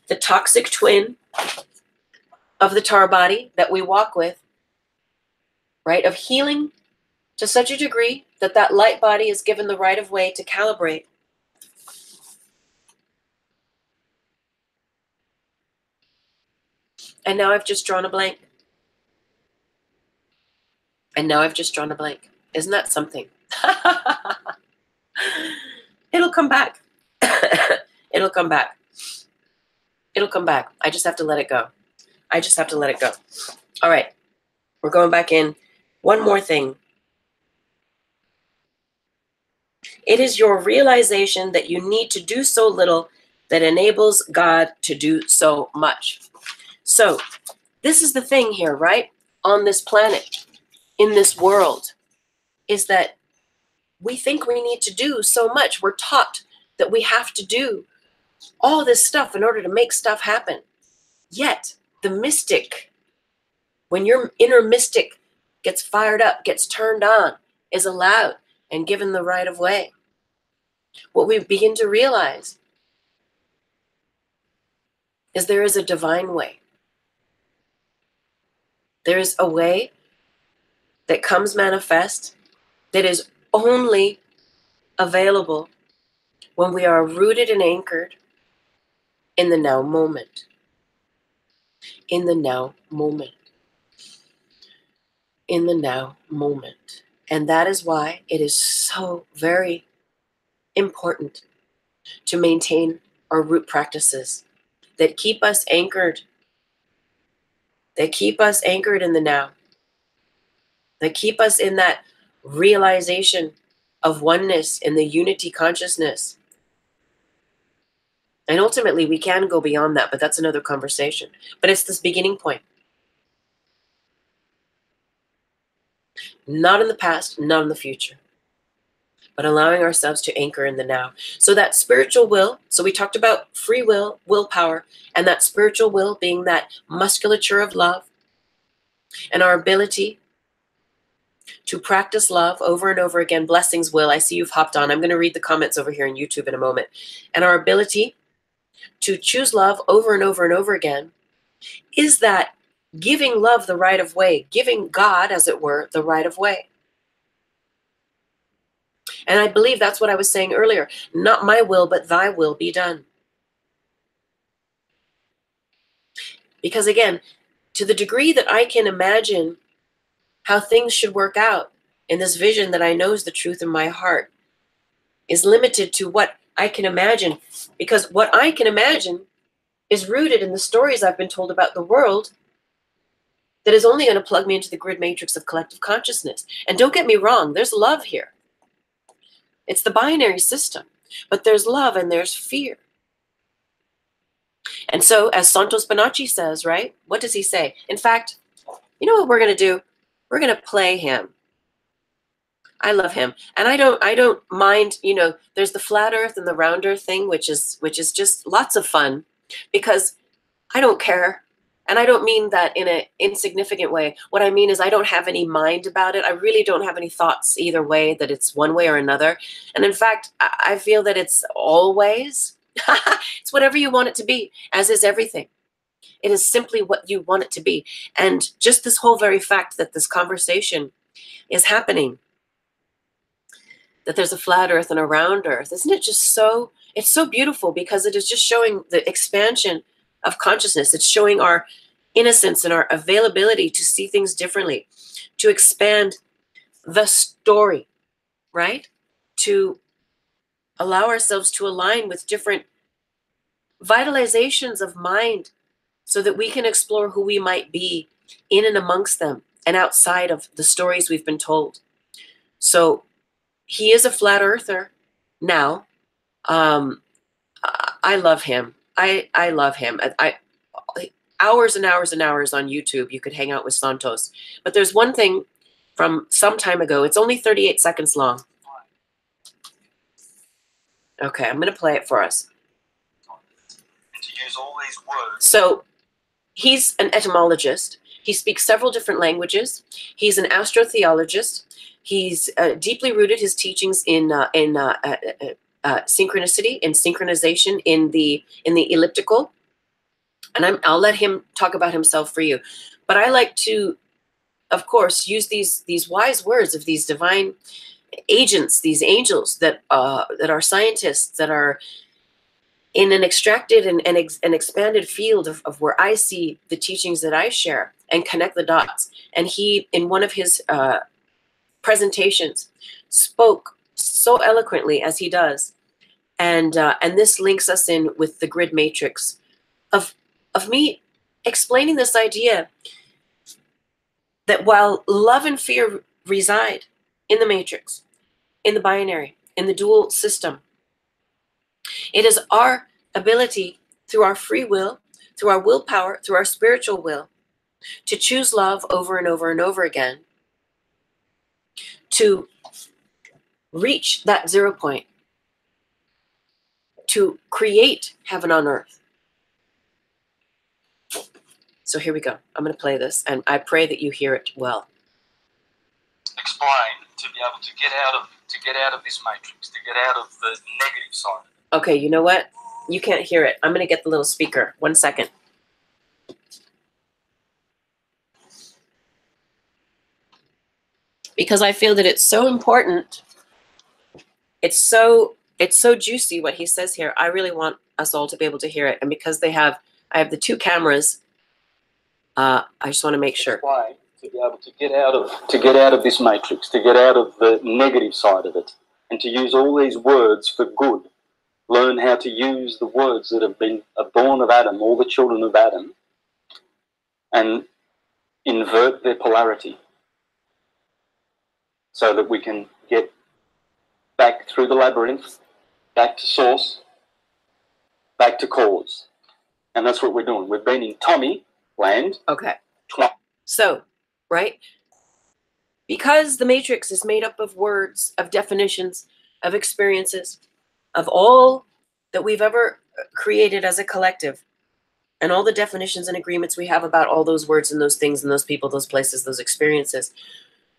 the toxic twin of the tar body that we walk with, right, of healing to such a degree that that light body is given the right of way to calibrate. And now I've just drawn a blank. And now I've just drawn a blank. Isn't that something? It'll come back. It'll come back. It'll come back. I just have to let it go. I just have to let it go. All right. We're going back in. One more thing. It is your realization that you need to do so little that enables God to do so much. So this is the thing here, right? On this planet, in this world, is that we think we need to do so much. We're taught that we have to do all this stuff in order to make stuff happen. Yet, the mystic, when your inner mystic gets fired up, gets turned on, is allowed and given the right of way, what we begin to realize is there is a divine way. There is a way that comes manifest that is only available when we are rooted and anchored in the now moment. In the now moment. In the now moment. And that is why it is so very important to maintain our root practices that keep us anchored. That keep us anchored in the now. That keep us in that realization of oneness in the unity consciousness. And ultimately, we can go beyond that, but that's another conversation. But it's this beginning point. Not in the past, not in the future, but allowing ourselves to anchor in the now. So that spiritual will, so we talked about free will, willpower, and that spiritual will being that musculature of love and our ability to practice love over and over again. Blessings, Will. I see you've hopped on. I'm going to read the comments over here on YouTube in a moment. And our ability to choose love over and over and over again is that giving love the right of way, giving God, as it were, the right of way. And I believe that's what I was saying earlier. Not my will, but thy will be done. Because again, to the degree that I can imagine how things should work out in this vision that I know is the truth in my heart is limited to what I can imagine. Because what I can imagine is rooted in the stories I've been told about the world that is only going to plug me into the grid matrix of collective consciousness. And don't get me wrong, there's love here. It's the binary system, but there's love and there's fear. And so, as Santos Bonacci says, right? What does he say? In fact, you know what we're going to do? We're going to play him. I love him. And I don't mind, you know, there's the flat earth and the round earth thing, which is just lots of fun, because I don't care. And I don't mean that in an insignificant way. What I mean is I don't have any mind about it. I really don't have any thoughts either way, that it's one way or another. And in fact, I feel that it's always, it's whatever you want it to be, as is everything. It is simply what you want it to be. And just this whole very fact that this conversation is happening, that there's a flat earth and a round earth, isn't it just so, it's so beautiful, because it is just showing the expansion of consciousness. It's showing our innocence and our availability to see things differently, to expand the story, right? To allow ourselves to align with different vitalizations of mind so that we can explore who we might be in and amongst them and outside of the stories we've been told. So he is a flat earther now. I love him. I love him. Hours and hours and hours on YouTube, you could hang out with Santos. But there's one thing from some time ago. It's only 38 seconds long. Okay, I'm going to play it for us. use all these words. So he's an etymologist. He speaks several different languages. He's an astrotheologist. He's deeply rooted his teachings in synchronicity and synchronization in the elliptical. And I'll let him talk about himself for you. But I like to, of course, use these wise words of these divine agents, these angels that are scientists, that are in an extracted and expanded field of where I see the teachings that I share and connect the dots. And he, in one of his presentations, spoke so eloquently as he does. And this links us in with the grid matrix of me explaining this idea that while love and fear reside in the matrix, in the binary, in the dual system, it is our ability through our free will, through our willpower, through our spiritual will, to choose love over and over and over again, to reach that 0 point, to create heaven on earth. So here we go. I'm going to play this, and I pray that you hear it well. Explain to be able to get out of this matrix, to get out of the negative side. Okay, you know what? You can't hear it. I'm going to get the little speaker. 1 second. Because I feel that it's so important. It's so juicy what he says here. I really want us all to be able to hear it. And because I have the 2 cameras, I just want to make sure. Explain to be able to get out of this matrix, to get out of the negative side of it, and to use all these words for good. Learn how to use the words that have been born of Adam, all the children of Adam, and invert their polarity so that we can get back through the labyrinth, back to source, back to cause. And that's what we're doing. We've been in Tommy land. Okay. So, right? Because the matrix is made up of words, of definitions, of experiences, of all that we've ever created as a collective, and all the definitions and agreements we have about all those words and those things and those people, those places, those experiences.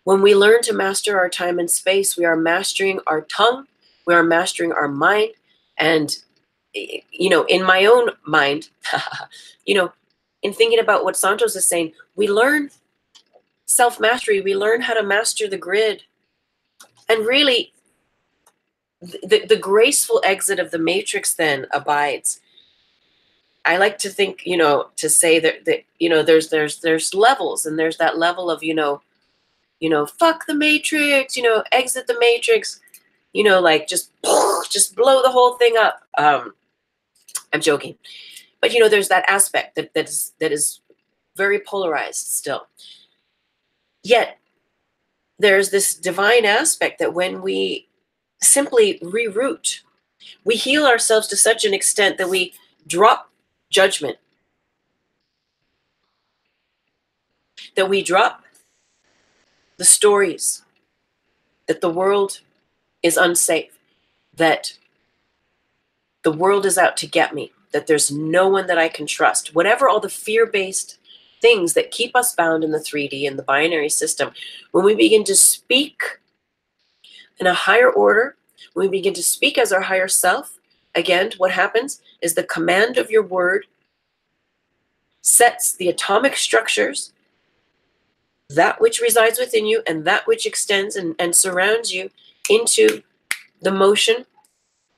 When we learn to master our time and space, we are mastering our tongue, we are mastering our mind. And, you know, in my own mind, you know, in thinking about what Santos is saying, we learn self-mastery, we learn how to master the grid. And really, the graceful exit of the matrix then abides. I like to think, you know, to say that you know, there's levels, and there's that level of, you know, fuck the matrix, you know, exit the matrix, you know, like just blow the whole thing up. I'm joking. But, you know, there's that aspect that is very polarized still. Yet there's this divine aspect that when we simply reroute, we heal ourselves to such an extent that we drop judgment, that we drop the stories that the world is unsafe, that the world is out to get me, that there's no one that I can trust. Whatever all the fear-based things that keep us bound in the 3D and the binary system, when we begin to speak in a higher order, when we begin to speak as our higher self, again, what happens is the command of your word sets the atomic structures, that which resides within you and that which extends and surrounds you, into the motion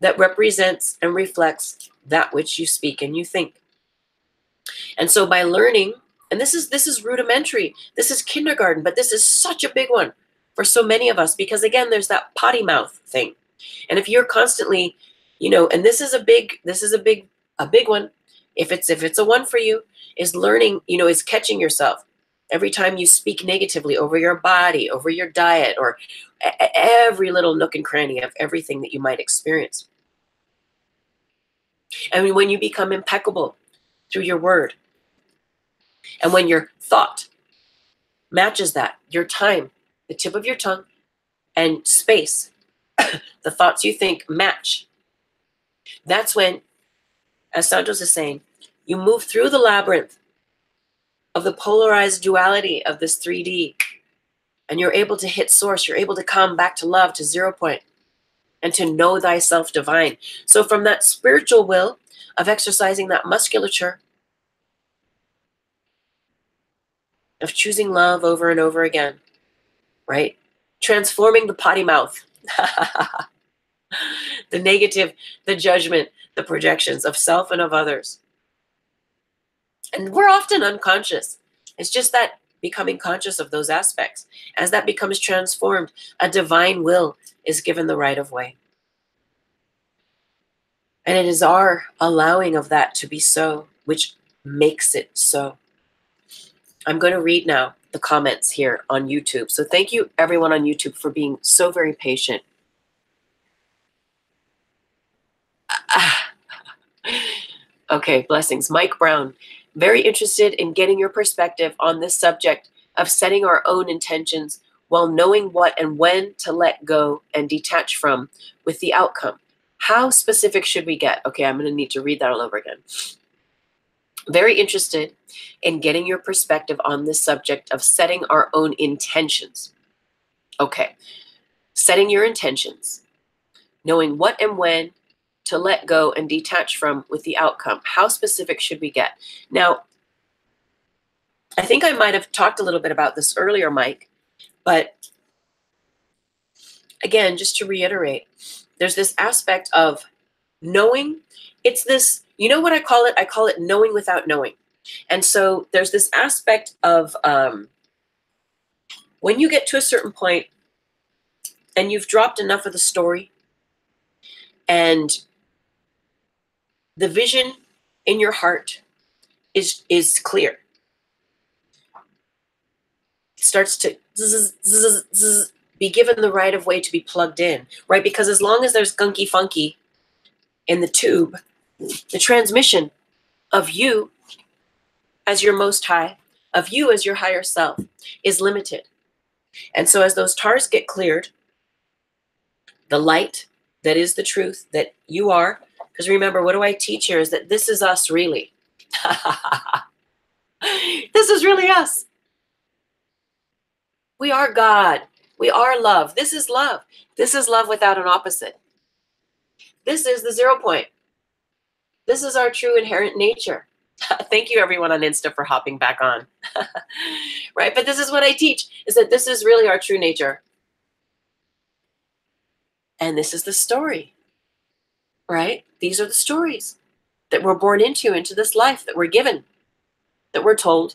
that represents and reflects that which you speak and you think. And so by learning, and this is rudimentary, this is kindergarten, but this is such a big one for so many of us, because again, there's that potty mouth thing. And if you're constantly, you know, and this is a big one, if it's a one for you, is learning, you know, is catching yourself every time you speak negatively over your body, over your diet, or every little nook and cranny of everything that you might experience. And when you become impeccable through your word, and when your thought matches that, your time, the tip of your tongue, and space, the thoughts you think match, that's when, as Santos is saying, You move through the labyrinth of the polarized duality of this 3D, and you're able to hit source. You're able to come back to love, to 0 point, and to know thyself divine. So from that spiritual will of exercising that musculature, of choosing love over and over again, right? Transforming the potty mouth, the negative, the judgment, the projections of self and of others. And we're often unconscious. It's just that becoming conscious of those aspects. As that becomes transformed, a divine will is given the right of way. And it is our allowing of that to be so, which makes it so. I'm going to read now the comments here on YouTube. So thank you, everyone on YouTube, for being so very patient. Okay, blessings. Mike Brown, very interested in getting your perspective on this subject of setting our own intentions while knowing what and when to let go and detach from with the outcome. How specific should we get? Okay, I'm going to need to read that all over again. Very interested in getting your perspective on this subject of setting our own intentions. Okay, setting your intentions, knowing what and when to let go and detach from with the outcome. How specific should we get? Now, I think I might have talked a little bit about this earlier, Mike, but again, just to reiterate, there's this aspect of knowing. It's this, you know what I call it? I call it knowing without knowing. And so there's this aspect of when you get to a certain point and you've dropped enough of the story and the vision in your heart is clear. It starts to be given the right of way to be plugged in, right? Because as long as there's gunky funky in the tube, the transmission of you as your most high, of you as your higher self, is limited. And so as those tars get cleared, the light that is the truth that you are, because remember, what do I teach here is that this is us really. This is really us. We are God. We are love. This is love. This is love without an opposite. This is the 0 point. This is our true inherent nature. Thank you, everyone on Insta, for hopping back on. Right? But this is what I teach, is that this is really our true nature. And this is the story, right? These are the stories that we're born into this life, that we're given, that we're told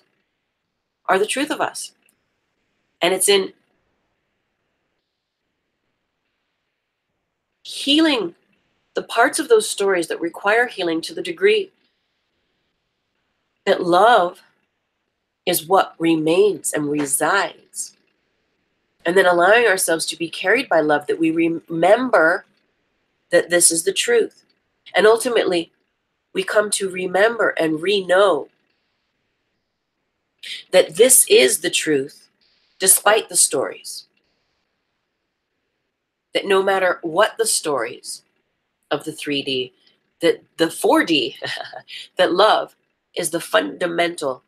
are the truth of us. And it's in healing the parts of those stories that require healing to the degree that love is what remains and resides. And then allowing ourselves to be carried by love, that we remember that this is the truth. And ultimately, we come to remember and re-know that this is the truth, despite the stories. That no matter what the stories of the 3D, that the 4D, that love is the fundamental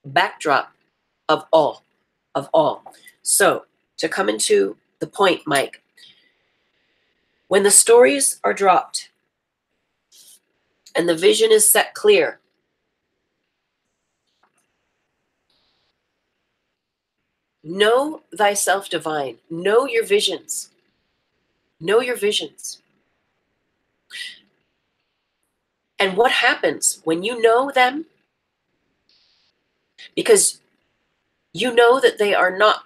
backdrop of all, of all. So, to come into the point, Mike, when the stories are dropped and the vision is set clear, know thyself divine. Know your visions. Know your visions. And what happens when you know them? Because you know that they are not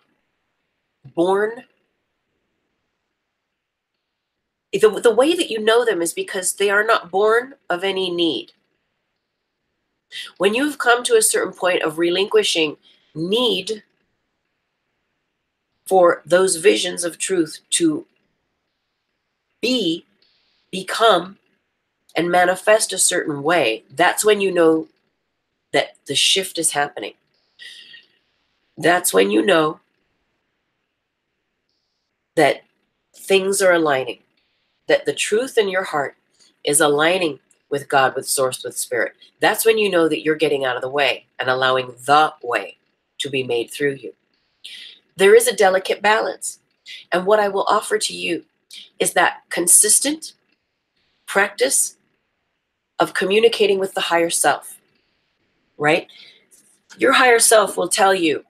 born. The way that you know them is because they are not born of any need. When you've come to a certain point of relinquishing need for those visions of truth to become, and manifest a certain way, that's when you know that the shift is happening. That's when you know that things are aligning, that the truth in your heart is aligning with God, with source, with spirit. That's when you know that you're getting out of the way and allowing the way to be made through you. There is a delicate balance. And what I will offer to you is that consistent practice of communicating with the higher self, right? Your higher self will tell you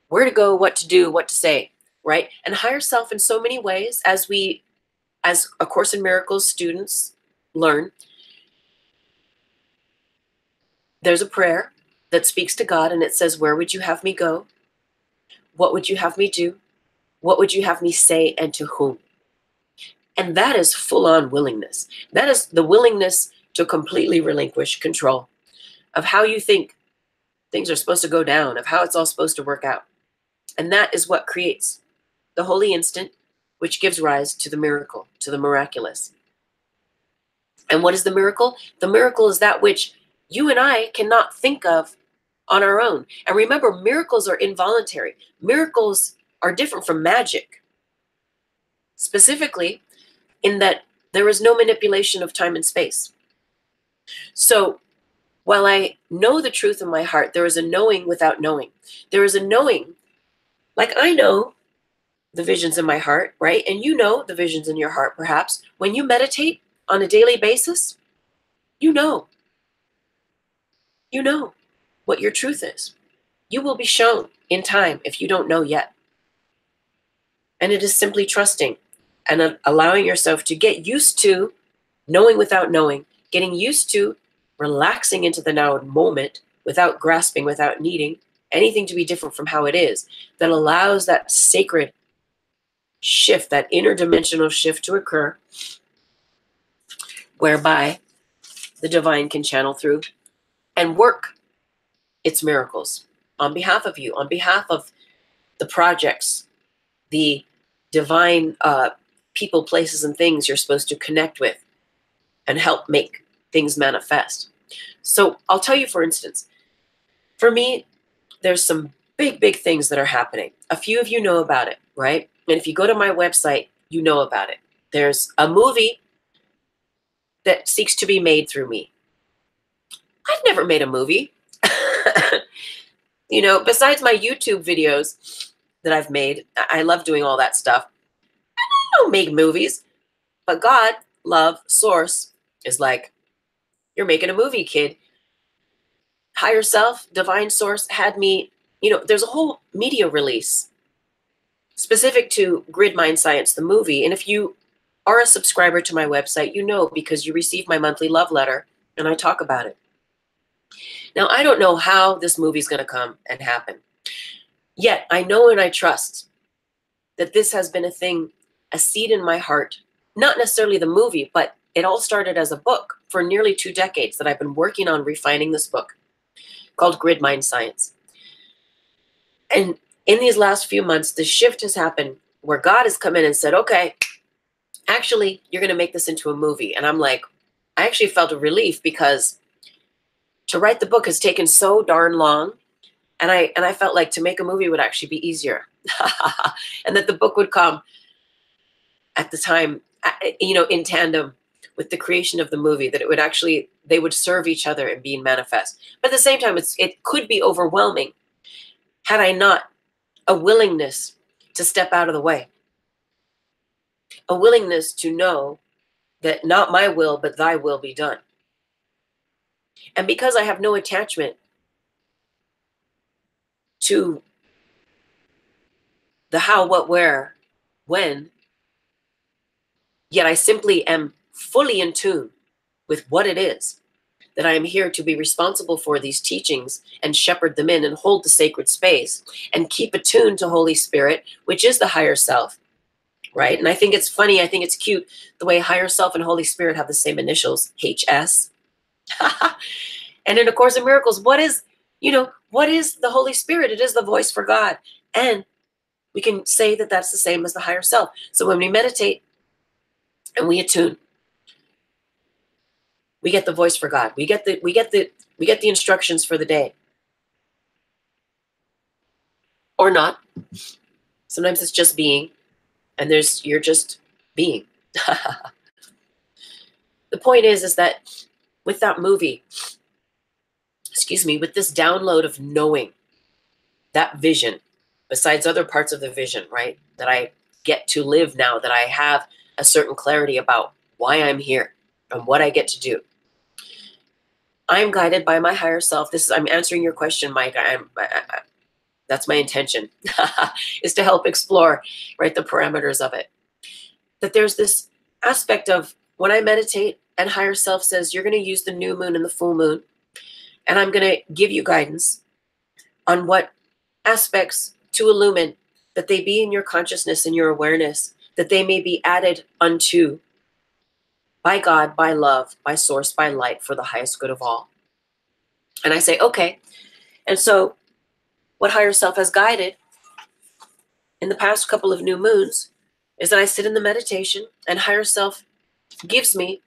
where to go, what to do, what to say, right? And higher self in so many ways, as A Course in Miracles students learn, there's a prayer that speaks to God, and it says, where would you have me go? What would you have me do? What would you have me say, and to whom? And that is full-on willingness. That is the willingness to completely relinquish control of how you think things are supposed to go down, of how it's all supposed to work out. And that is what creates the holy instant, which gives rise to the miracle, to the miraculous. And what is the miracle? The miracle is that which you and I cannot think of on our own. And remember, miracles are involuntary. Miracles are different from magic, specifically in that there is no manipulation of time and space. So while I know the truth in my heart, there is a knowing without knowing. There is a knowing, like I know the visions in my heart, right? And you know the visions in your heart, perhaps. When you meditate on a daily basis, you know what your truth is. You will be shown in time if you don't know yet. And it is simply trusting and allowing yourself to get used to knowing without knowing, getting used to relaxing into the now moment without grasping, without needing anything to be different from how it is, that allows that sacred shift, that interdimensional shift to occur, whereby the divine can channel through and work its miracles on behalf of you, on behalf of the projects, the divine people, places, and things you're supposed to connect with and help make things manifest. So I'll tell you, for instance, for me, there's some big, big things that are happening. A few of you know about it, right? And if you go to my website, you know about it. There's a movie that seeks to be made through me. I've never made a movie. Besides my YouTube videos that I've made, I love doing all that stuff. I don't make movies, but God, love, source is like, you're making a movie, kid. Higher self, divine source had me, there's a whole media release specific to Grid Mind Science, the movie. And if you are a subscriber to my website, you know, because you receive my monthly love letter and I talk about it. Now, I don't know how this movie is going to come and happen. Yet, I know and I trust that this has been a thing, a seed in my heart. Not necessarily the movie, but it all started as a book for nearly 2 decades that I've been working on refining this book called Grid Mind Science. And in these last few months, the shift has happened where God has come in and said, okay, actually, you're going to make this into a movie. And I'm like, I actually felt a relief because to write the book has taken so darn long. And I felt like to make a movie would actually be easier. And that the book would come at the time, in tandem with the creation of the movie, that it would actually, they would serve each other and be manifest. But at the same time, it could be overwhelming had I not a willingness to step out of the way. A willingness to know that not my will, but thy will be done. And because I have no attachment to the how, what, where, when, yet I simply am fully in tune with what it is that I am here to be responsible for these teachings and shepherd them in and hold the sacred space and keep attuned to Holy Spirit, which is the higher self, right? And I think it's funny, I think it's cute, the way higher self and Holy Spirit have the same initials, HS. And in A Course in Miracles, what is the Holy Spirit? It is the voice for God. And we can say that that's the same as the higher self. So when we meditate and we attune, we get the voice for God. We get the instructions for the day. Or not. Sometimes it's just being, and you're just being. the point is that with that movie, excuse me, with this download of knowing that vision, besides other parts of the vision, right, that I get to live now, that I have a certain clarity about why I'm here and what I get to do. I'm guided by my higher self. I'm answering your question, Mike. That's my intention, is to help explore, right, the parameters of it. That there's this aspect of when I meditate and higher self says, you're going to use the new moon and the full moon, and I'm going to give you guidance on what aspects to illumine, that they be in your consciousness and your awareness, that they may be added unto by God, by love, by source, by light, for the highest good of all. And I say, okay. And so what higher self has guided in the past couple of new moons is that I sit in the meditation and higher self gives me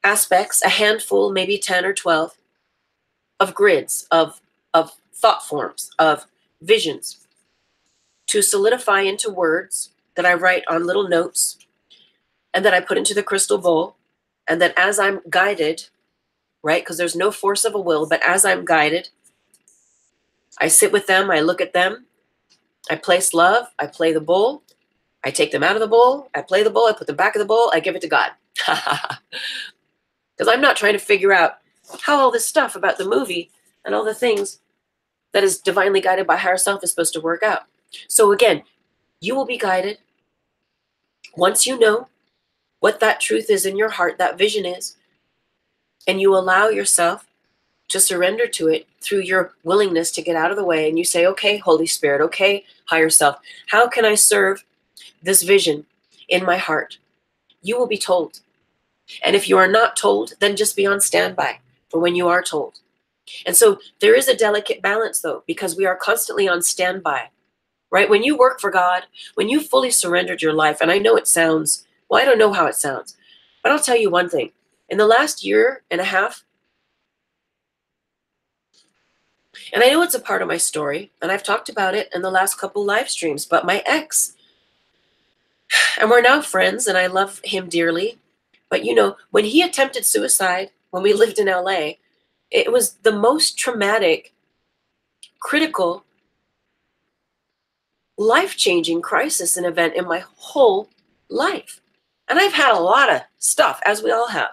aspects, a handful, maybe 10 or 12, of grids, of thought forms, of visions, to solidify into words that I write on little notes and that I put into the crystal bowl. And that as I'm guided, right, because there's no force of a will, but as I'm guided, I sit with them, I look at them, I place love, I play the bowl, I take them out of the bowl, I play the bowl, I put them back in the bowl, I give it to God. Because I'm not trying to figure out how all this stuff about the movie and all the things that is divinely guided by higher self is supposed to work out. So again, you will be guided once you know what that truth is in your heart, that vision is, and you allow yourself to surrender to it through your willingness to get out of the way. And you say, okay, Holy Spirit, okay, higher self, how can I serve this vision in my heart? You will be told. And if you are not told, then just be on standby for when you are told. And so there is a delicate balance, though, because we are constantly on standby, right? When you work for God, when you fully surrendered your life, and I know it sounds, well, I don't know how it sounds, but I'll tell you one thing. In the last year and a half, and I know it's a part of my story, and I've talked about it in the last couple live streams, but my ex, and we're now friends, and I love him dearly, but you know, when he attempted suicide, when we lived in LA, it was the most traumatic, critical, life-changing crisis and event in my whole life. And I've had a lot of stuff, as we all have,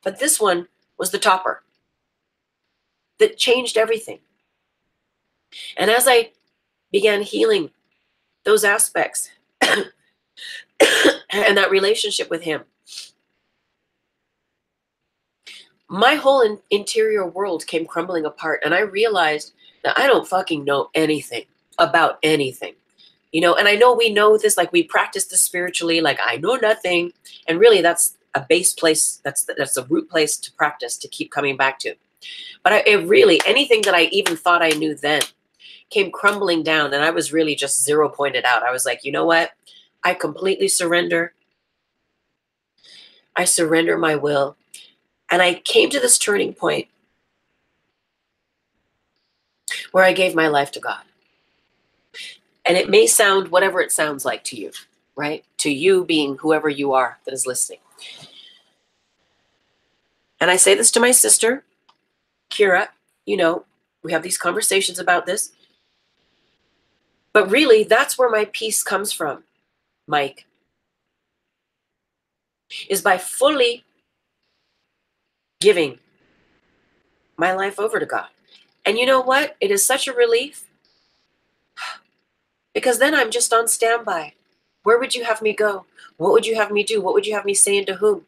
but this one was the topper that changed everything. And as I began healing those aspects and that relationship with him, my whole interior world came crumbling apart. And I realized that I don't fucking know anything about anything, you know. And I know we know this, like we practice this spiritually, like I know nothing. And really that's a base place. That's a root place to practice, to keep coming back to. But it really, anything that I even thought I knew then came crumbling down. And I was really just 0 pointed out. I was like, you know what? I completely surrender. I surrender my will. And I came to this turning point where I gave my life to God. And it may sound whatever it sounds like to you, right? To you being whoever you are that is listening. And I say this to my sister, Kira, you know, we have these conversations about this. But really, that's where my peace comes from, Mike, is by fully giving my life over to God. And you know what? It is such a relief, because then I'm just on standby. Where would you have me go? What would you have me do? What would you have me say and to whom?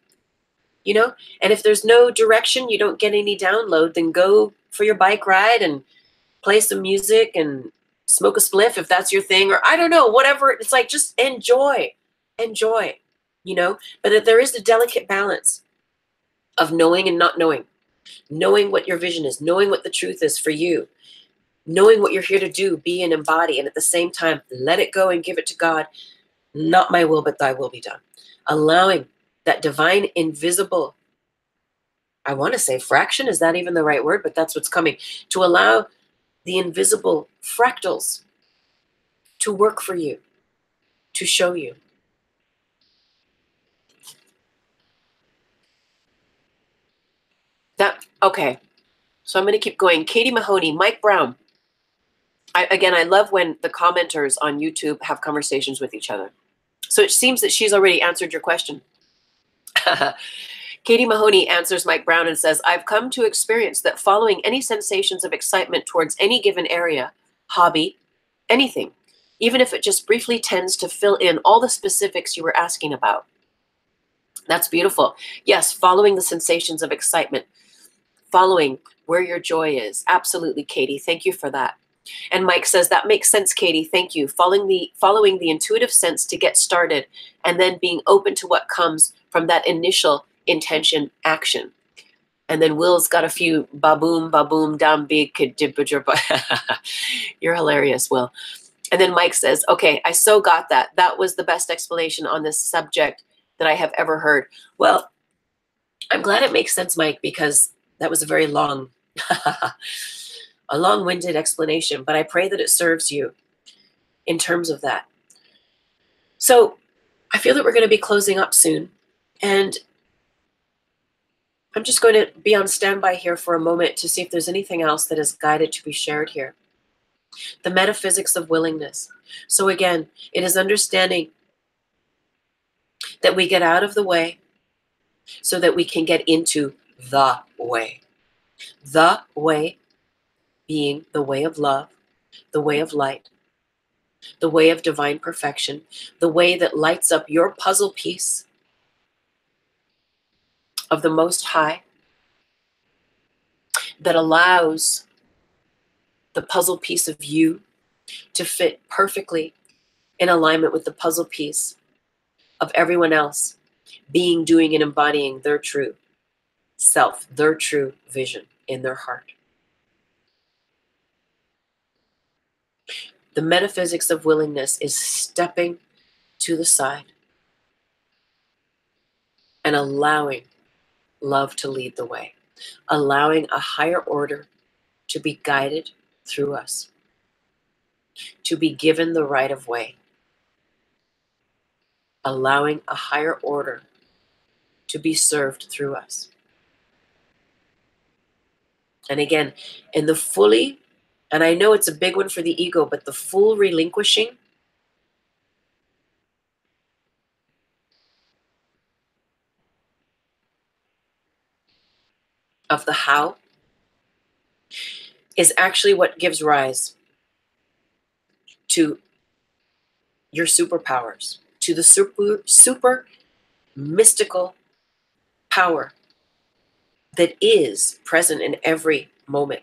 You know? And if there's no direction, you don't get any download, then go for your bike ride and play some music and smoke a spliff if that's your thing, or I don't know, whatever. It's like, just enjoy, you know? But there is a delicate balance of knowing and not knowing. Knowing what your vision is, knowing what the truth is for you, knowing what you're here to do, be and embody, and at the same time, let it go and give it to God. Not my will, but thy will be done. Allowing that divine, invisible, I want to say fraction, is that even the right word? But that's what's coming. To allow the invisible fractals to work for you, to show you. Okay. So I'm going to keep going. Katie Mahoney, Mike Brown. Again, I love when the commenters on YouTube have conversations with each other. So it seems that she's already answered your question. Katie Mahoney answers Mike Brown and says, I've come to experience that following any sensations of excitement towards any given area, hobby, anything, even if it just briefly tends to fill in all the specifics you were asking about. That's beautiful. Yes, following the sensations of excitement, following where your joy is. Absolutely, Katie. Thank you for that. And Mike says, that makes sense, Katie. Thank you. Following the intuitive sense to get started and then being open to what comes from that initial intention action. And then Will's got a few baboom, dam big. You're hilarious, Will. And then Mike says, okay, I so got that. That was the best explanation on this subject that I have ever heard. Well, I'm glad it makes sense, Mike, because that was a very long, a long-winded explanation, but I pray that it serves you in terms of that. So I feel that we're going to be closing up soon, and I'm just going to be on standby here for a moment to see if there's anything else that is guided to be shared here. The metaphysics of willingness. So again, it is understanding that we get out of the way so that we can get into the way. The way being the way of love, the way of light, the way of divine perfection, the way that lights up your puzzle piece of the Most High, that allows the puzzle piece of you to fit perfectly in alignment with the puzzle piece of everyone else being, doing, and embodying their true self, their true vision in their heart. The metaphysics of willingness is stepping to the side and allowing love to lead the way, allowing a higher order to be guided through us, to be given the right of way, allowing a higher order to be served through us. And again, in the fully, and I know it's a big one for the ego, but the full relinquishing of the how is actually what gives rise to your superpowers, to the super mystical power that is present in every moment.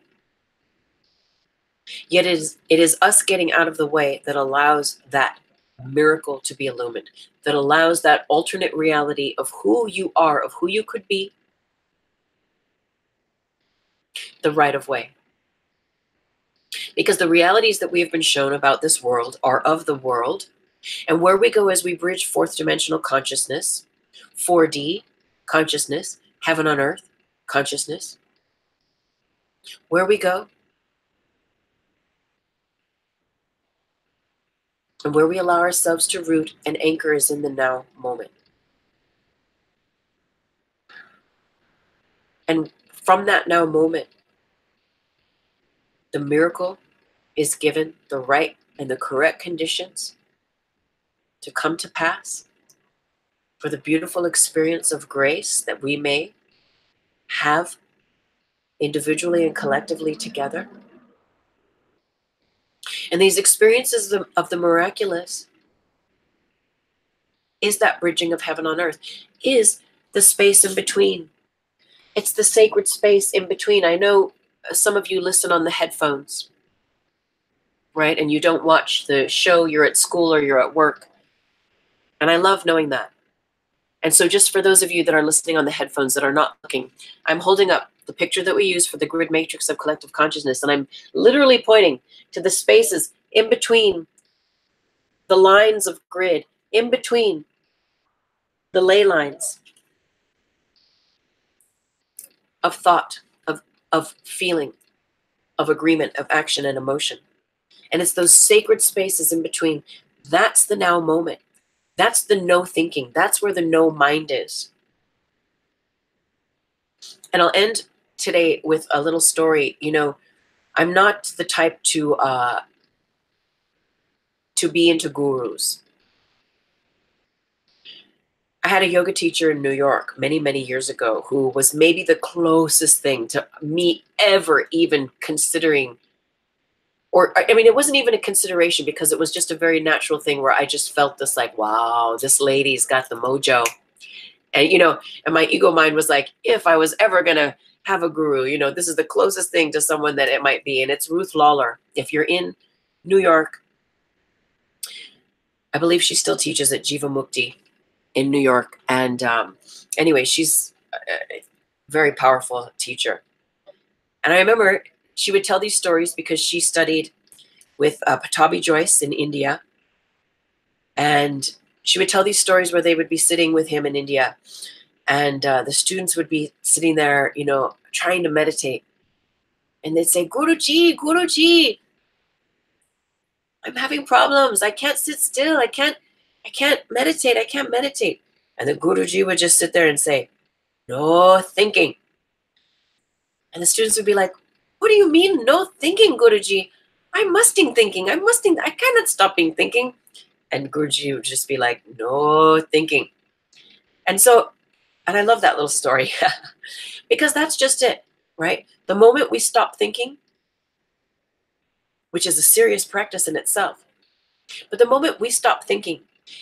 Yet it is us getting out of the way that allows that miracle to be illumined, that allows that alternate reality of who you are, of who you could be, the right of way. Because the realities that we have been shown about this world are of the world, and where we go as we bridge fourth dimensional consciousness, 4D consciousness, heaven on earth consciousness, where we go and where we allow ourselves to root and anchor is in the now moment. And from that now moment, the miracle is given the right and the correct conditions to come to pass for the beautiful experience of grace that we may have individually and collectively together. And these experiences of the miraculous is that bridging of heaven on earth, is the space in between. It's the sacred space in between. I know some of you listen on the headphones, right? And you don't watch the show, you're at school or you're at work. And I love knowing that. And so just for those of you that are listening on the headphones that are not looking, I'm holding up the picture that we use for the grid matrix of collective consciousness. And I'm literally pointing to the spaces in between the lines of grid, in between the ley lines of thought, of feeling, of agreement, of action and emotion. And it's those sacred spaces in between. That's the now moment. That's the no thinking. That's where the no mind is. And I'll end today with a little story. You know, I'm not the type to be into gurus. I had a yoga teacher in New York many, many years ago who was maybe the closest thing to me ever even considering, or I mean, it wasn't even a consideration because it was just a very natural thing where I just felt this like, wow, this lady's got the mojo. And, you know, and my ego mind was like, if I was ever going to have a guru, you know, this is the closest thing to someone that it might be. And it's Ruth Lawler. If you're in New York, I believe she still teaches at Jiva Mukti in New York. And anyway, she's a very powerful teacher. And I remember she would tell these stories because she studied with Patabi Joyce in India. And she would tell these stories where they would be sitting with him in India. And the students would be sitting there, you know, trying to meditate. And they'd say, Guruji, I'm having problems. I can't sit still. I can't meditate. I can't meditate. And the Guruji would just sit there and say, no thinking. And the students would be like, what do you mean no thinking, Guruji? I'm musting thinking. I cannot stop being thinking. And Guruji would just be like, no thinking. And so, and I love that little story because that's just it, right? The moment we stop thinking, which is a serious practice in itself, but the moment we stop thinking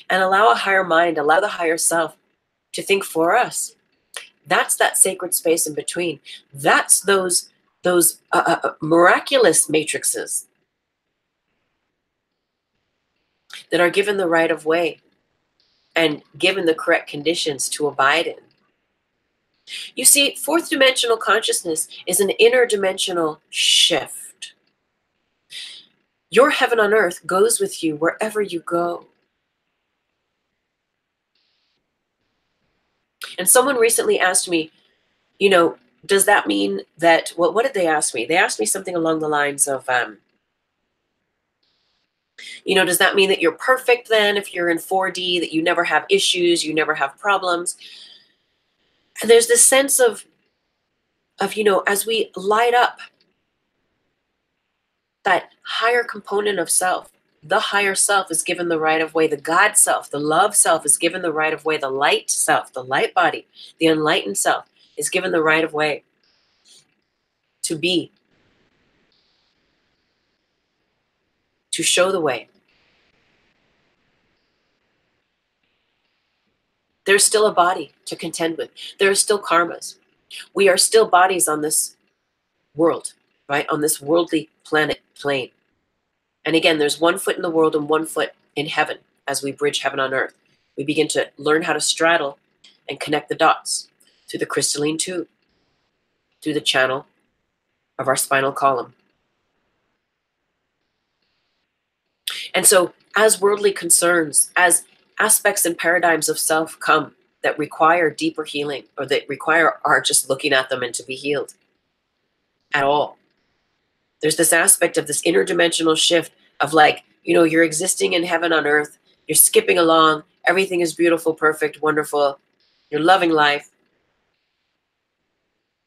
and allow a higher mind, allow the higher self to think for us, that's that sacred space in between. That's those miraculous matrices that are given the right of way and given the correct conditions to abide in. You see, fourth dimensional consciousness is an interdimensional shift. Your heaven on earth goes with you wherever you go. And someone recently asked me, you know, does that mean that, well, what did they ask me? They asked me something along the lines of, you know, does that mean that you're perfect then if you're in 4D, that you never have issues, you never have problems? And there's this sense of, you know, as we light up that higher component of self, the higher self is given the right of way, the God self, the love self is given the right of way, the light self, the light body, the enlightened self is given the right of way to be, to show the way. There's still a body to contend with. There are still karmas. We are still bodies on this world, right? On this worldly planet plane. And again, there's 1 foot in the world and 1 foot in heaven as we bridge heaven on earth. We begin to learn how to straddle and connect the dots through the crystalline tube, through the channel of our spinal column. And so as worldly concerns, as aspects and paradigms of self come that require deeper healing or that require our just looking at them and to be healed at all, there's this aspect of this interdimensional shift of like, you know, you're existing in heaven on earth, you're skipping along, everything is beautiful, perfect, wonderful, you're loving life.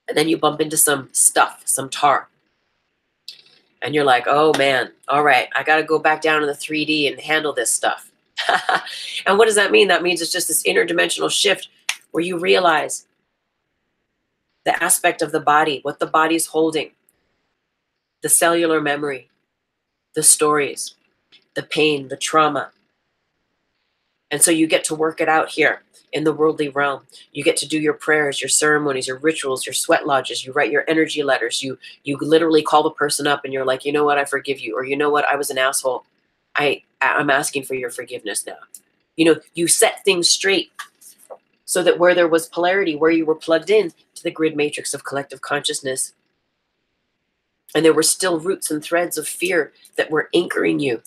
And then you bump into some stuff, some tar. And you're like, oh man, all right, I got to go back down to the 3D and handle this stuff. And what does that mean? That means it's just this interdimensional shift where you realize the aspect of the body, what the body's holding, the cellular memory, the stories, the pain, the trauma. And so you get to work it out here in the worldly realm. You get to do your prayers, your ceremonies, your rituals, your sweat lodges. You write your energy letters. You literally call the person up and you're like, you know what, I forgive you. Or you know what, I was an asshole. I'm asking for your forgiveness now. You know, you set things straight so that where there was polarity, where you were plugged in to the grid matrix of collective consciousness, and there were still roots and threads of fear that were anchoring you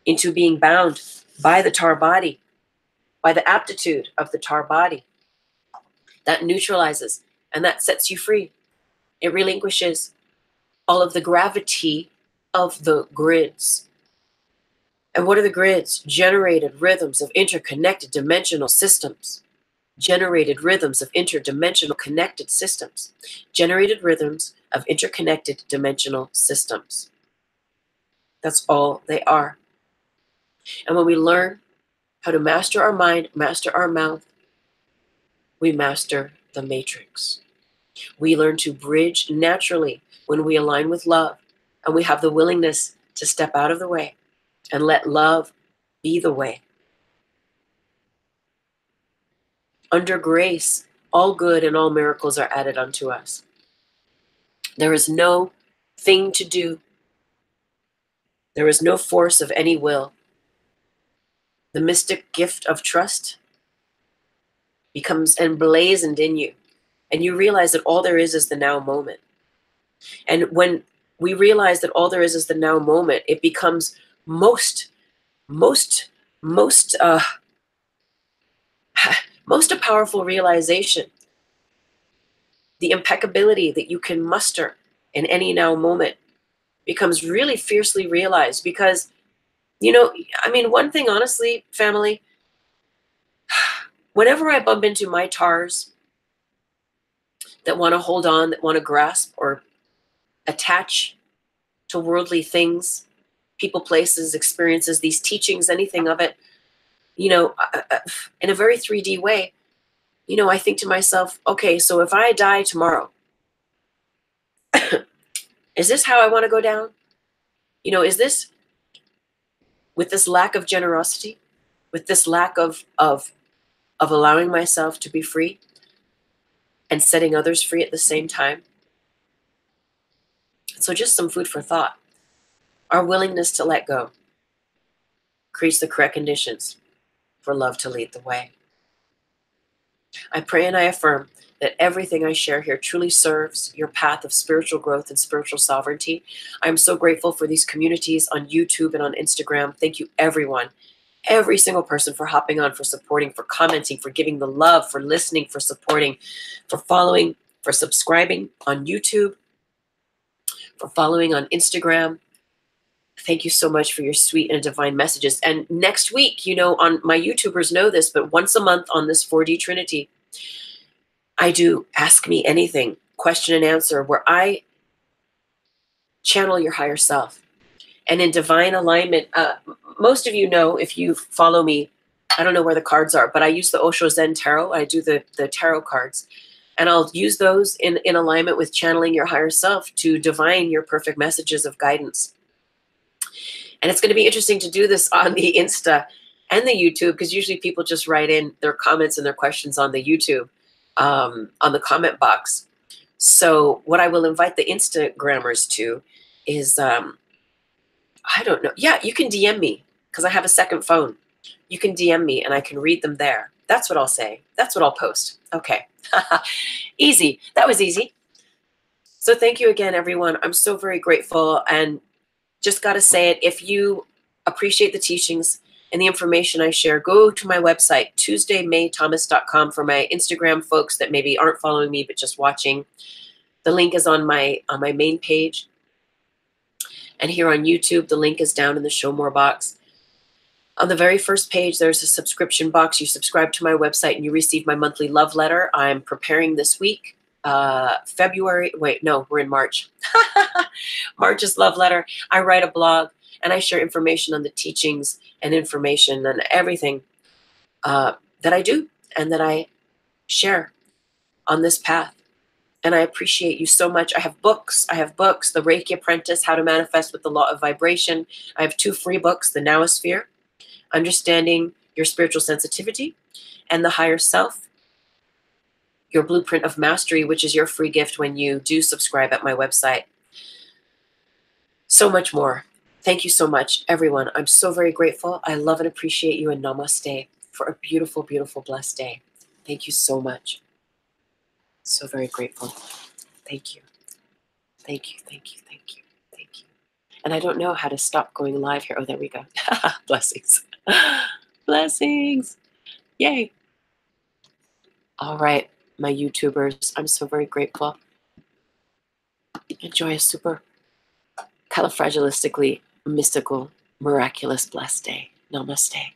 into being bound by the tar body, by the aptitude of the tar body, that neutralizes and that sets you free. It relinquishes all of the gravity of the grids. And what are the grids? Generated rhythms of interconnected dimensional systems. generated rhythms of interdimensional connected systems. Generated rhythms of interconnected dimensional systems. That's all they are. And when we learn how to master our mind, master our mouth, we master the matrix. We learn to bridge naturally when we align with love, and we have the willingness to step out of the way and let love be the way. Under grace, all good and all miracles are added unto us. There is no thing to do. There is no force of any will. The mystic gift of trust becomes emblazoned in you, and you realize that all there is the now moment. And when we realize that all there is the now moment, it becomes most a powerful realization. The impeccability that you can muster in any now moment becomes really fiercely realized, because, you know, I mean, one thing, honestly, family, whenever I bump into my tars that want to hold on, that want to grasp or attach to worldly things, people, places, experiences, these teachings, anything of it, you know, in a very 3D way, you know, I think to myself, okay, so if I die tomorrow, is this how I want to go down? You know, is this, with this lack of generosity, with this lack of allowing myself to be free and setting others free at the same time? So just some food for thought. Our willingness to let go creates the correct conditions for love to lead the way. I pray and I affirm that everything I share here truly serves your path of spiritual growth and spiritual sovereignty. I'm so grateful for these communities on YouTube and on Instagram. Thank you, everyone. Every single person, for hopping on, for supporting, for commenting, for giving the love, for listening, for supporting, for following, for subscribing on YouTube, for following on Instagram. Thank you so much for your sweet and divine messages. And next week, you know, on my YouTubers know this, but once a month on this 4D Trinity, I do Ask Me Anything, question and answer, where I channel your higher self. And in divine alignment, most of you know, if you follow me, I don't know where the cards are, but I use the Osho Zen Tarot. I do the tarot cards. And I'll use those in alignment with channeling your higher self to divine your perfect messages of guidance. And it's going to be interesting to do this on the Insta and the YouTube, because usually people just write in their comments and their questions on the YouTube, on the comment box. So what I will invite the Instagrammers to is, I don't know. Yeah, you can DM me, because I have a second phone. You can DM me and I can read them there. That's what I'll say. That's what I'll post. Okay. Easy. That was easy. So thank you again, everyone. I'm so very grateful. And just got to say it, if you appreciate the teachings and the information I share, go to my website, tuesdaymaythomas.com, for my Instagram folks that maybe aren't following me but just watching. The link is on my main page. And here on YouTube, the link is down in the Show More box. On the very first page, there's a subscription box. You subscribe to my website and you receive my monthly love letter. I'm preparing this week. February, wait, no, we're in March. March's love letter. I write a blog and I share information on the teachings and information and everything that I do and that I share on this path. And I appreciate you so much. I have books. The REIKI Apprentice, How to Manifest with the Law of Vibration. I have 2 free books, the NOWOSPHERE, Understanding Your Spiritual Sensitivity, and the Higher Self, Your Blueprint of Mastery, which is your free gift when you do subscribe at my website. So much more. Thank you so much, everyone. I'm so very grateful. I love and appreciate you, and namaste for a beautiful, beautiful, blessed day. Thank you so much. So very grateful. Thank you. Thank you, thank you, thank you, thank you. And I don't know how to stop going live here. Oh, there we go. Blessings. Blessings. Yay. All right, my YouTubers, I'm so very grateful. Enjoy a super califragilistically mystical, miraculous, blessed day. Namaste.